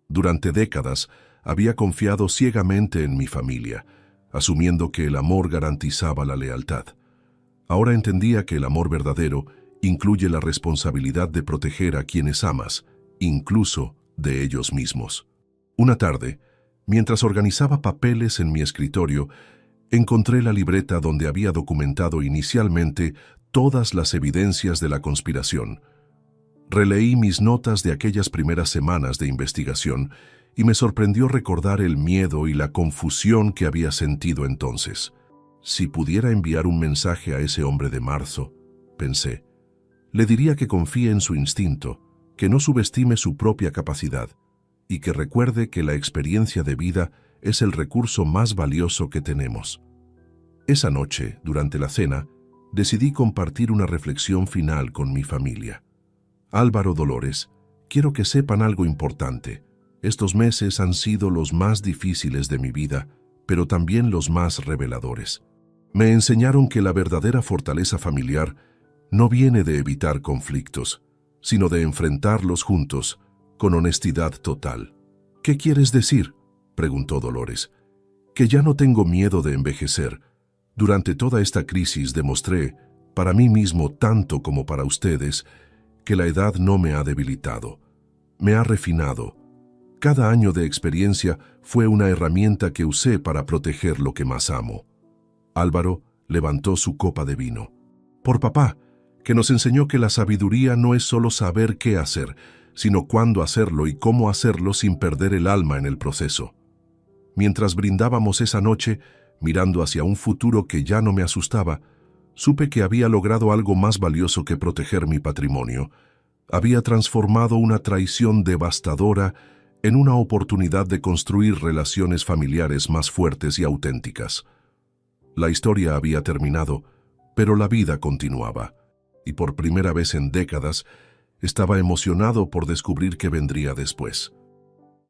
[SPEAKER 1] Durante décadas había confiado ciegamente en mi familia, asumiendo que el amor garantizaba la lealtad. Ahora entendía que el amor verdadero incluye la responsabilidad de proteger a quienes amas, incluso de ellos mismos. Una tarde, mientras organizaba papeles en mi escritorio, encontré la libreta donde había documentado inicialmente todas las evidencias de la conspiración. Releí mis notas de aquellas primeras semanas de investigación y me sorprendió recordar el miedo y la confusión que había sentido entonces. Si pudiera enviar un mensaje a ese hombre de marzo, pensé, le diría que confíe en su instinto, que no subestime su propia capacidad y que recuerde que la experiencia de vida es el recurso más valioso que tenemos. Esa noche, durante la cena, decidí compartir una reflexión final con mi familia. Álvaro, Dolores, quiero que sepan algo importante. Estos meses han sido los más difíciles de mi vida, pero también los más reveladores. Me enseñaron que la verdadera fortaleza familiar no viene de evitar conflictos, sino de enfrentarlos juntos, con honestidad total. ¿Qué quieres decir?, preguntó Dolores. Que ya no tengo miedo de envejecer. Durante toda esta crisis demostré, para mí mismo tanto como para ustedes, que la edad no me ha debilitado, me ha refinado. Cada año de experiencia fue una herramienta que usé para proteger lo que más amo. Álvaro levantó su copa de vino. Por papá, que nos enseñó que la sabiduría no es solo saber qué hacer, sino cuándo hacerlo y cómo hacerlo sin perder el alma en el proceso. Mientras brindábamos esa noche, mirando hacia un futuro que ya no me asustaba, supe que había logrado algo más valioso que proteger mi patrimonio. Había transformado una traición devastadora en una oportunidad de construir relaciones familiares más fuertes y auténticas. La historia había terminado, Pero la vida continuaba, y por primera vez en décadas estaba emocionado por descubrir qué vendría después.